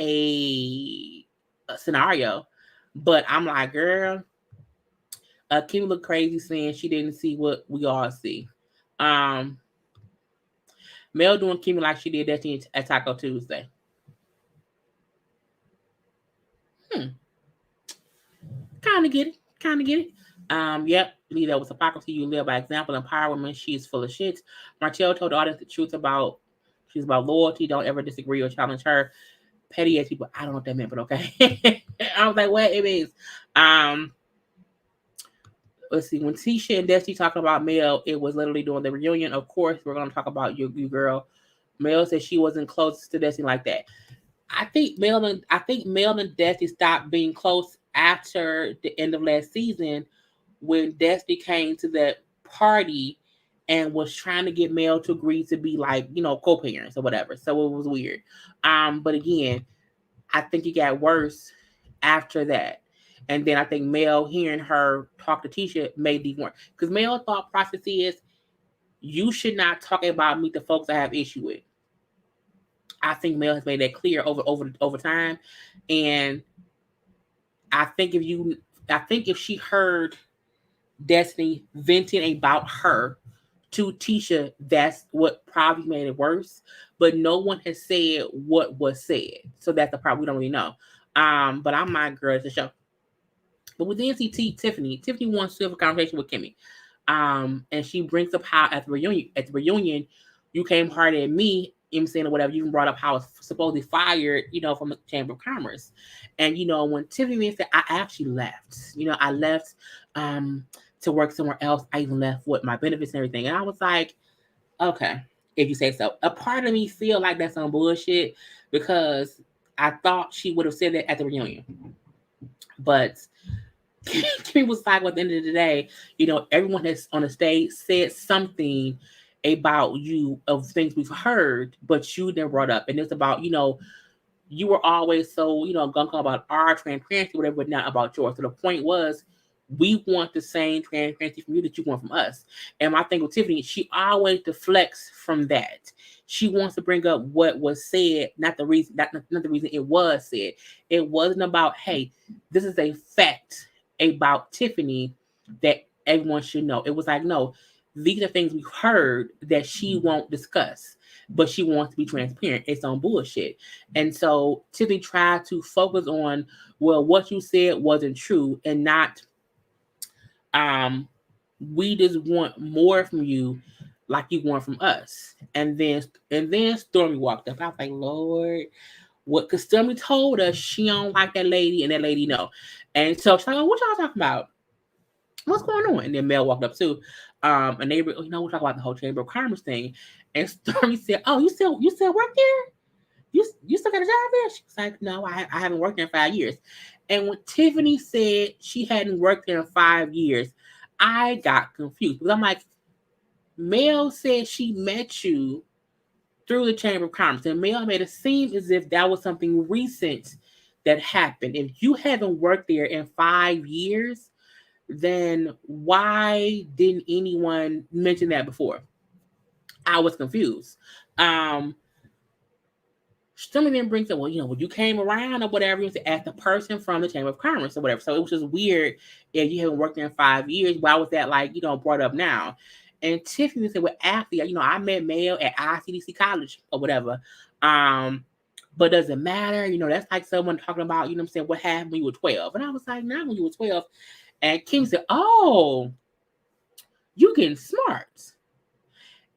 a scenario. But I'm like, girl, Kimmy looked crazy saying she didn't see what we all see. Mel doing Kimmy like she did Destiny at Taco Tuesday. Kind of get it. Yep, Lita was hypocrisy. You live by example. Empower women. She's full of shit. Martell told the audience the truth about she's about loyalty. Don't ever disagree or challenge her. Petty as people. I don't know what that meant, but okay. I was like, what it means. Let's see. When Tisha and Destiny talking about Mel, it was literally during the reunion. Of course, we're gonna talk about you girl. Mel said she wasn't close to Destiny like that. I think Mel and Destiny stopped being close after the end of last season when Destiny came to that party and was trying to get Mel to agree to be like, co-parents or whatever. So it was weird. But again, I think it got worse after that. And then I think Mel hearing her talk to Tisha made these more. Because Mel's thought process is, you should not talk about me to folks I have issue with. I think Mel has made that clear over time. And I think if she heard Destiny venting about her to Tisha, that's what probably made it worse. But no one has said what was said. So that's the part we don't really know. But I'm my girl at the show. But with NCT, Tiffany wants to have a conversation with Kimmy. And she brings up how at the reunion, you came hard at me, saying or whatever. You even brought up how I was supposedly fired, from the Chamber of Commerce. And when Tiffany said, I actually left. I left to work somewhere else. I even left with my benefits and everything. And I was like, okay, if you say so. A part of me feel like that's some bullshit because I thought she would have said that at the reunion. But Kimmy was like, well, at the end of the day, everyone that's on the stage said something about you of things we've heard, but you never brought up. And it's about, you were always so, gung-ho about our transparency, whatever, but not about yours. So the point was, we want the same transparency from you that you want from us. And my thing with Tiffany, she always deflects from that. She wants to bring up what was said, not the reason it was said. It wasn't about, hey, this is a fact about Tiffany that everyone should know. It was like, no, these are things we've heard that she won't discuss, but she wants to be transparent. It's on bullshit. And so Tiffany tried to focus on, well, what you said wasn't true, and not we just want more from you like you want from us. And then Stormy walked up. I was like, Lord, what? Because Stormy told us she don't like that lady, and that lady know. And so she's like, oh, what y'all talking about? What's going on? And then Mel walked up too. And they, we talk about the whole Chamber of Commerce thing, and Stormy said, "Oh, you still work there? You still got a job there?" She was like, "No, I haven't worked there in 5 years." And when Tiffany said she hadn't worked there in 5 years, I got confused because I'm like, Mel said she met you through the Chamber of Commerce, and Mel made it seem as if that was something recent that happened. If you haven't worked there in 5 years, then why didn't anyone mention that before? I was confused. Stormy then brings up, well, when you came around or whatever, you ask the person from the Chamber of Commerce or whatever. So it was just weird if you haven't worked there in 5 years. Why was that brought up now? And Tiffany said, well, after, I met Mel at ICDC College or whatever. But does it matter? That's like someone talking about, what happened when you were 12. And I was like, not when you were 12. And Kim said, oh, you getting smart.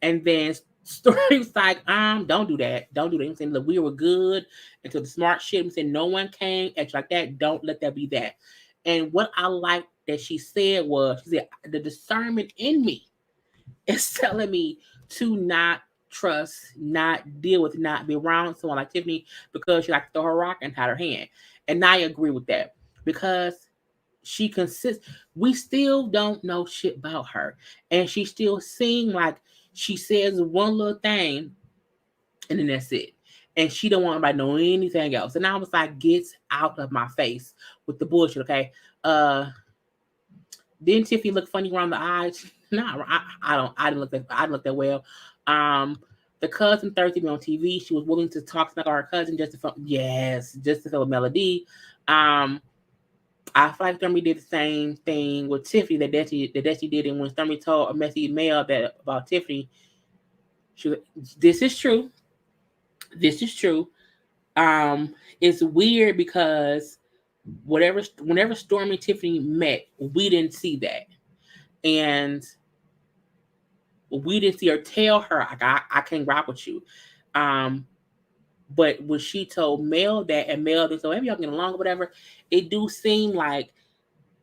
And then Stormy was like, don't do that. Don't do that. I'm saying, look, we were good until the smart shit. I'm saying, no one came at you like that. Don't let that be that. And what I liked that she said was, she said, the discernment in me is telling me to not trust, not deal with, not be around someone like Tiffany because she likes to throw her rock and hide her hand. And I agree with that because she consists. We still don't know shit about her, and she still seems like she says one little thing, and then that's it. And she don't want anybody to know anything else. And I was like, get out of my face with the bullshit, okay? Didn't Tiffany look funny around the eyes? No, I didn't look that well. The cousin Thursday on TV, she was willing to talk to her cousin just to fill a melody. I feel like Stormy did the same thing with Tiffany that Desi did, and when Stormy told a messy mail about Tiffany, she was like, this is true. This is true. It's weird because whenever Stormy and Tiffany met, we didn't see that. And we didn't see her tell her, like, I can't rock with you. But when she told Mel that, and Mel did, so maybe y'all get along or whatever, it do seem like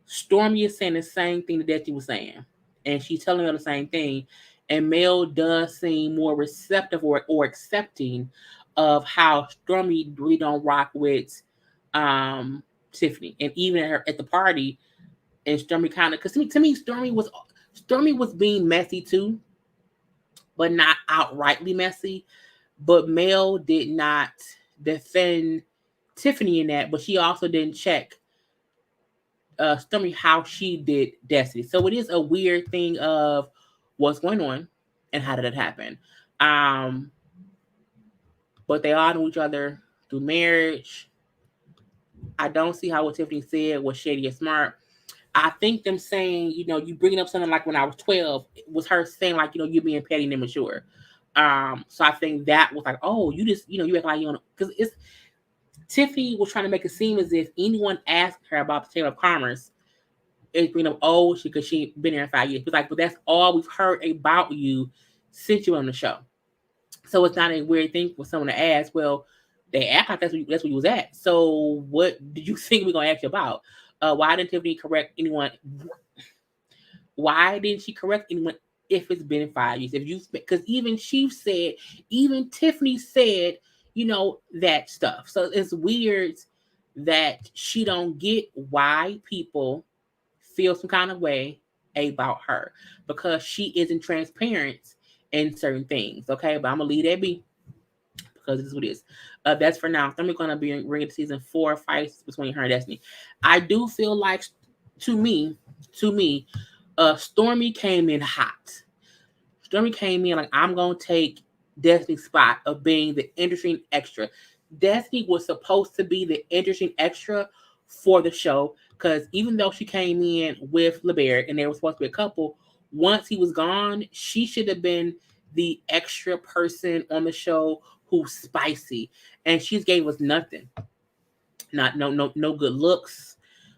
Stormy is saying the same thing that Desi was saying. And she's telling her the same thing. And Mel does seem more receptive or accepting of how Stormy really don't rock with Tiffany. And even at the party, and Stormy kind of, because to me, Stormy was being messy too, but not outrightly messy. But Mel did not defend Tiffany in that, but she also didn't check Stormy how she did Destiny. So it is a weird thing of what's going on and how did it happen. But they all knew each other through marriage. I don't see how what Tiffany said was shady or smart. I think them saying, you bringing up something like when I was 12 was her saying like, you being petty and immature. So I think that was like, oh, you just, you act like you don't, because it's Tiffany was trying to make it seem as if anyone asked her about the Chamber of Commerce, it's bringing up, oh, because she been there in 5 years. It's like, but that's all we've heard about you since you were on the show. So it's not a weird thing for someone to ask. Well, they act like that's where you was at. So what did you think we're gonna ask you about? Why didn't Tiffany correct anyone? Why didn't she correct anyone if it's been 5 years? Because even Tiffany said, that stuff. So it's weird that she don't get why people feel some kind of way about her because she isn't transparent in certain things. Okay, but I'm gonna leave that be because this is what it is. That's for now. I'm gonna be bringing season 4 fights between her and Destiny. I do feel like, to me, Stormy came in hot. Stormy came in like, I'm gonna take Destiny's spot of being the interesting extra. Destiny was supposed to be the interesting extra for the show because even though she came in with LeBert and they were supposed to be a couple, once he was gone, she should have been the extra person on the show who's spicy, and she gave us nothing. No good looks,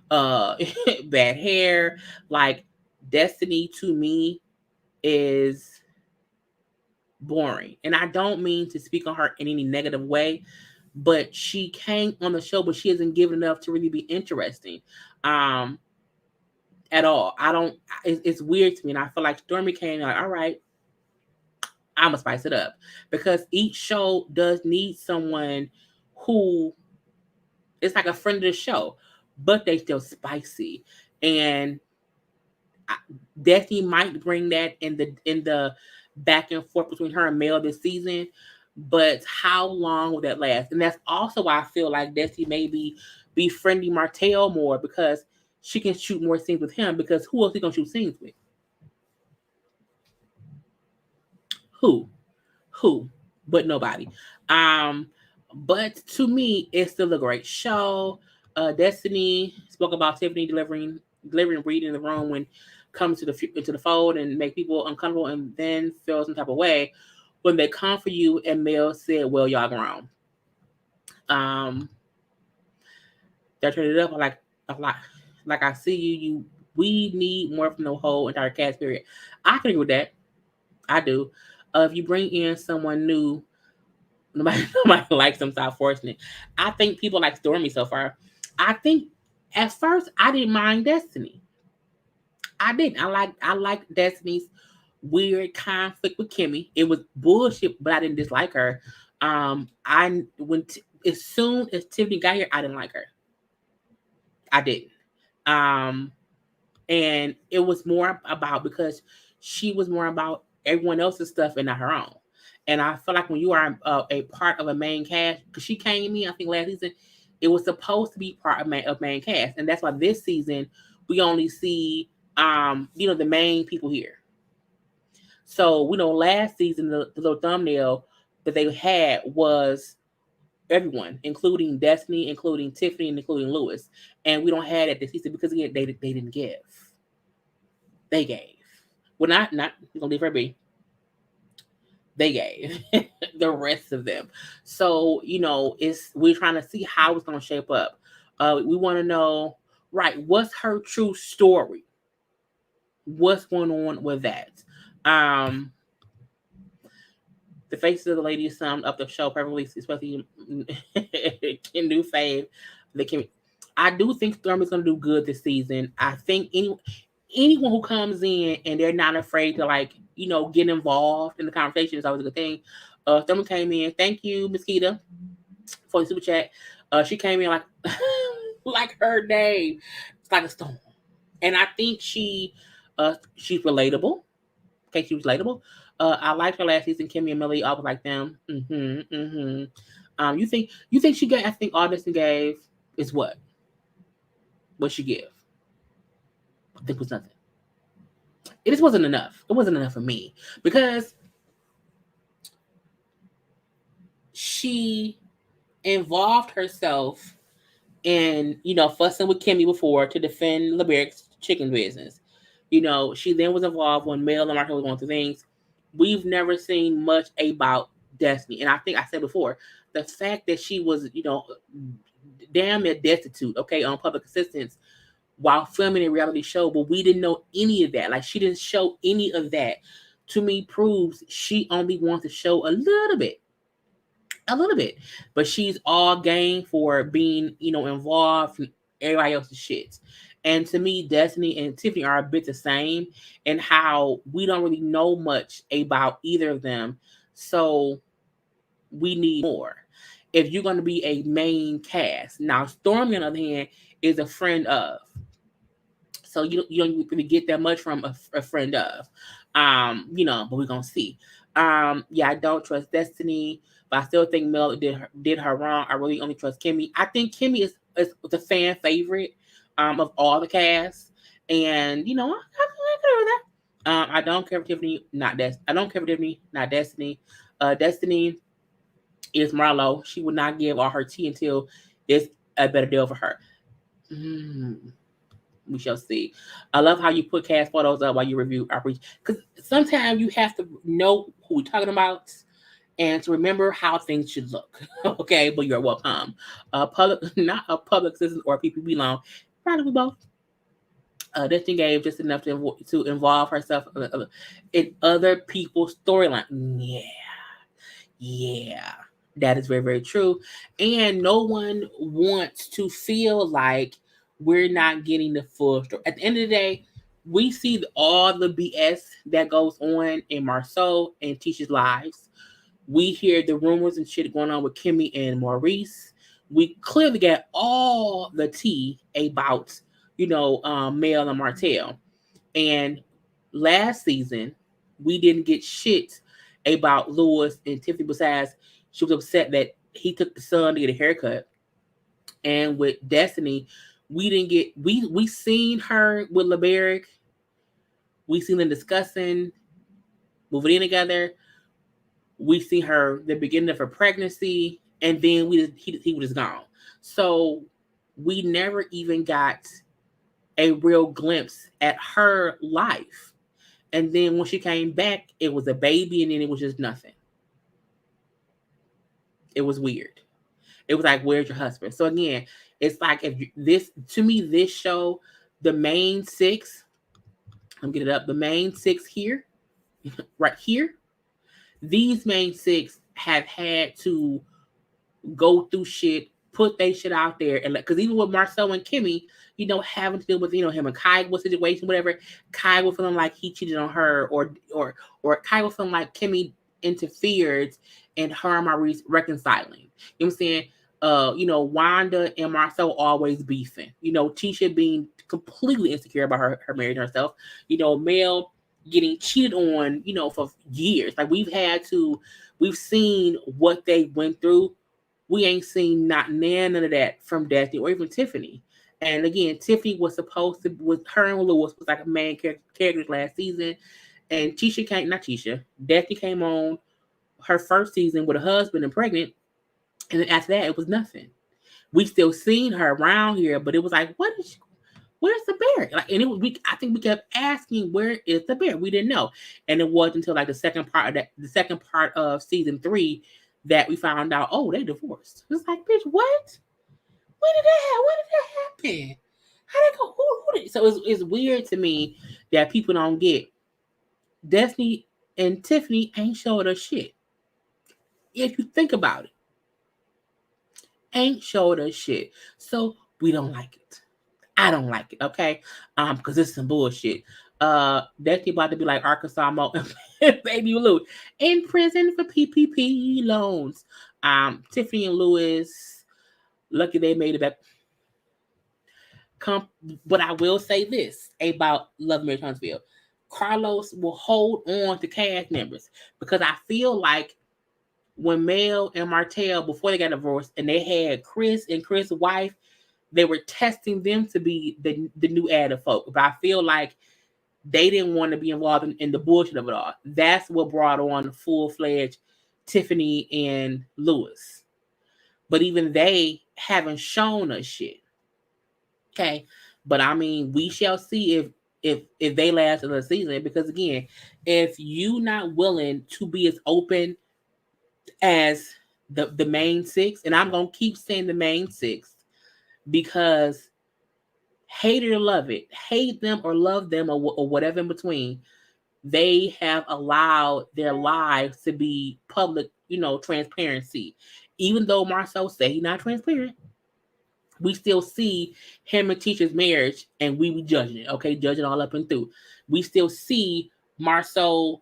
bad hair. Like, Destiny to me is boring, and I don't mean to speak on her in any negative way, but she came on the show, but she isn't given enough to really be interesting. And at all. I don't. It's weird to me, and I feel like Stormy came like, all right, I'm gonna spice it up because each show does need someone who is like a friend of the show, but they still spicy. And Destiny might bring that in the back and forth between her and Mel this season. But how long will that last? And that's also why I feel like Destiny maybe befriending Martell more because she can shoot more scenes with him. Because who else is gonna shoot scenes with? Who? Who? But nobody. But to me, it's still a great show. Destiny spoke about Tiffany delivering reading in the room when comes to into the fold and make people uncomfortable and then feel some type of way when they come for you. And Mel said, "Well, y'all grown." They turned it up like a lot. Like I see you. We need more from the whole entire cast period. I can agree with that. I do. If you bring in someone new, nobody likes them, stop forcing it. I think people like Stormy so far. I think at first I didn't mind Destiny. I didn't. I like Destiny's weird conflict with Kimmy. It was bullshit, but I didn't dislike her. As soon as Tiffany got here, I didn't like her. I didn't. And it was more about because she was more about everyone else's stuff and not her own. And I feel like when you are a part of a main cast, because she came in, I think last season, it was supposed to be part of main cast, and that's why this season we only see the main people here. So we know last season the little thumbnail that they had was everyone, including Destiny, including Tiffany, and including Lewis, and we don't have that this season because again they didn't give. They gave. Well, not gonna leave her be. They gave the rest of them. So we're trying to see how it's gonna shape up. We want to know, right? What's her true story? What's going on with that? The faces of the ladies summed up the show perfectly, especially Kim do fave. I do think Stormy's gonna do good this season. I think anyone who comes in and they're not afraid to get involved in the conversation is always a good thing. Stormy came in. Thank you, Mosquito, for the super chat. She came in like like her name. It's like a storm. And I think she's relatable. Okay, she was relatable. I liked her last season. Kimmy and Millie, I was like them. You think she gave? I think all Destiny gave is what? What she give? I think it was nothing. It just wasn't enough. It wasn't enough for me because she involved herself in fussing with Kimmy before to defend LeBeric's chicken business. She then was involved when Mel and Martell was going through things. We've never seen much about Destiny. And I think I said before, the fact that she was, damn near destitute, okay, on public assistance while filming a reality show, but we didn't know any of that. Like, she didn't show any of that. To me, proves she only wants to show a little bit. But she's all game for being, involved in everybody else's shit. And to me, Destiny and Tiffany are a bit the same in how we don't really know much about either of them. So we need more. If you're going to be a main cast. Now, Stormy, on the other hand, is a friend of. So you don't really get that much from a friend of. But we're going to see. I don't trust Destiny, but I still think Mel did her wrong. I really only trust Kimmy. I think Kimmy is the fan favorite of all the cast, and I agree with that. I don't care for Tiffany, not Destiny. I don't care for Tiffany, not Destiny. Destiny is Marlo. She would not give all her tea until there's a better deal for her. We shall see. I love how you put cast photos up while you review our preach, because sometimes you have to know who we're talking about and to remember how things should look. Okay, but you're welcome. Not a public citizen or PPP loan. Probably both. Destiny gave just enough to involve herself in other people's storyline. Yeah, that is very, very true. And no one wants to feel like we're not getting the full story. At the end of the day, we see all the BS that goes on in Marceau and Tisha's lives. We hear the rumors and shit going on with Kimmy and Maurice. We clearly get all the tea about, Mel and Martell. And last season, we didn't get shit about Lewis and Tiffany besides she was upset that he took the son to get a haircut. And with Destiny, we didn't get we seen her with LeBerick. We seen them discussing moving in together. We see her the beginning of her pregnancy, and then he was gone. So we never even got a real glimpse at her life. And then when she came back, it was a baby, and then it was just nothing. It was weird. It was like, where's your husband? So again, it's like this show, the main six, I'm getting it up, the main six here, right here, these main six have had to go through shit, put their shit out there, and because even with Marcel and Kimmy, having to deal with him and Kyle situation, whatever, Kyle was feeling like he cheated on her, or Kyle was feeling like Kimmy interfered and her and Maurice reconciling. You know what I'm saying? Wanda and Marcel always beefing. Tisha being completely insecure about her marriage herself. Mel getting cheated on, for years. Like we've seen what they went through. We ain't seen none of that from Destiny or even Tiffany. And again, Tiffany was supposed to, with her and Lewis was like a main character last season. And Destiny came on her first season with a husband and pregnant. And then after that, it was nothing. We still seen her around here, but it was like, where's the bear? Like, and I think we kept asking, where is the bear? We didn't know. And it wasn't until like the second part of season 3 that we found out, oh, they divorced. It's like, bitch, what? When did that happen? How did it go? Who did? So it's weird to me that people don't get Destiny and Tiffany ain't showed us shit. If you think about it, ain't showed us shit. So we don't like it. I don't like it, okay? Because it's some bullshit. Destiny about to be like Arkansas Mo Baby Lou in prison for PPP loans. Tiffany and Lewis, lucky they made it back. But I will say this about Love Marriage Huntsville. Carlos will hold on to cast members because I feel like when Mel and Martell, before they got divorced, and they had Chris and Chris' wife, they were testing them to be the new added folk. But I feel like they didn't want to be involved in the bullshit of it all. That's what brought on full-fledged Tiffany and Lewis. But even they haven't shown us shit. Okay. But I mean, we shall see if they last another season. Because again, if you not willing to be as open as the main six, and I'm gonna keep saying the main six, because hate it or love it, hate them or love them or whatever in between, they have allowed their lives to be public, transparency. Even though Marcel said he's not transparent, we still see him and Tisha's marriage, and we be judging it, okay, judging all up and through. We still see Maurice and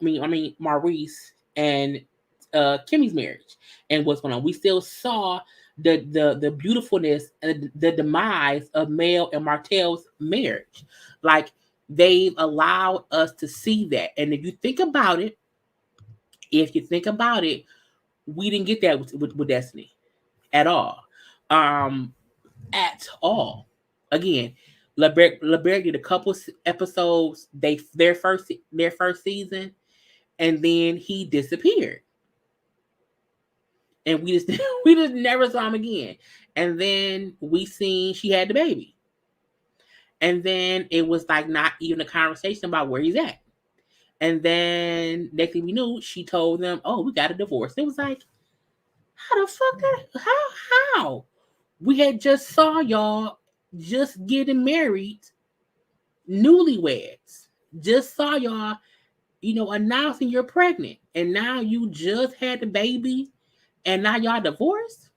Kimmy's marriage and what's going on. We still saw the beautifulness and the demise of Mel and Martell's marriage. Like, they've allowed us to see that. And if you think about it, we didn't get that with Destiny at all. At all. Again, LeBerick did a couple episodes, their first season, and then he disappeared. And we just never saw him again. And then we seen she had the baby. And then it was like not even a conversation about where he's at. And then next thing we knew, she told them, oh, we got a divorce. It was like, how the fuck how? We had just saw y'all just getting married, newlyweds. Just saw y'all, announcing you're pregnant. And now you just had the baby and now y'all divorced?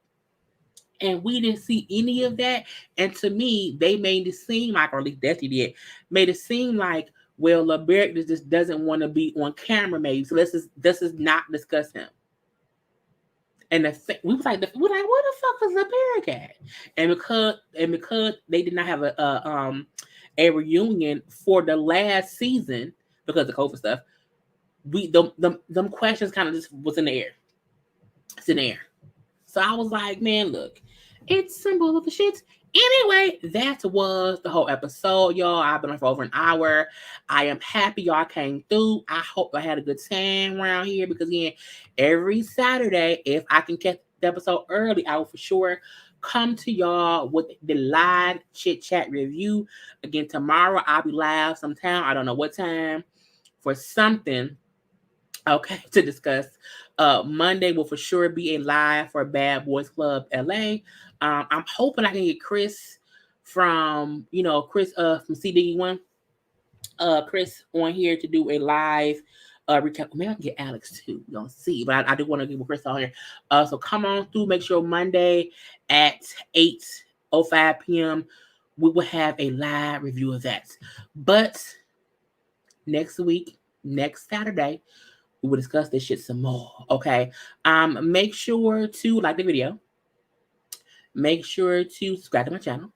And we didn't see any of that. And to me, they made it seem like, or at least Destiny did, made it seem like, well, LeBerick just doesn't want to be on camera, maybe. So let's just not discuss him. And we was like, where the fuck is LeBerick at? And because they did not have a reunion for the last season because of COVID stuff, them questions kind of just was in the air. It's in the air. So I was like, man, look, it's simple of the shit. Anyway, that was the whole episode, y'all. I've been on for over an hour. I am happy y'all came through. I hope I had a good time around here because, again, every Saturday, if I can catch the episode early, I will for sure come to y'all with the live chit chat review. Again, tomorrow I'll be live sometime. I don't know what time for something. Okay, to discuss. Monday will for sure be a live for Bad Boys Club LA. I'm hoping I can get Chris from from CD1, Chris on here to do a live recap. Maybe I can get Alex too. We don't see, but I do want to get Chris on here. So come on through. Make sure Monday at 8:05 p.m. we will have a live review of that. But next Saturday, we will discuss this shit some more. Okay. Make sure to like the video. Make sure to subscribe to my channel.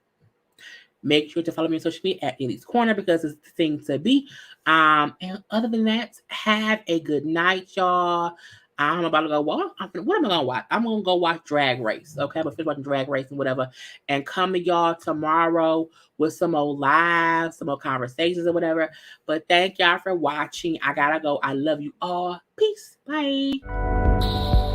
Make sure to follow me on social media at JayLeesCorner because it's the thing to be. And other than that, have a good night, y'all. I don't know about to go watch. What am I gonna watch? I'm gonna go watch Drag Race. Okay, I'm gonna finish watching Drag Race and whatever, and come to y'all tomorrow with some old live, some more conversations or whatever. But thank y'all for watching. I gotta go. I love you all. Peace. Bye.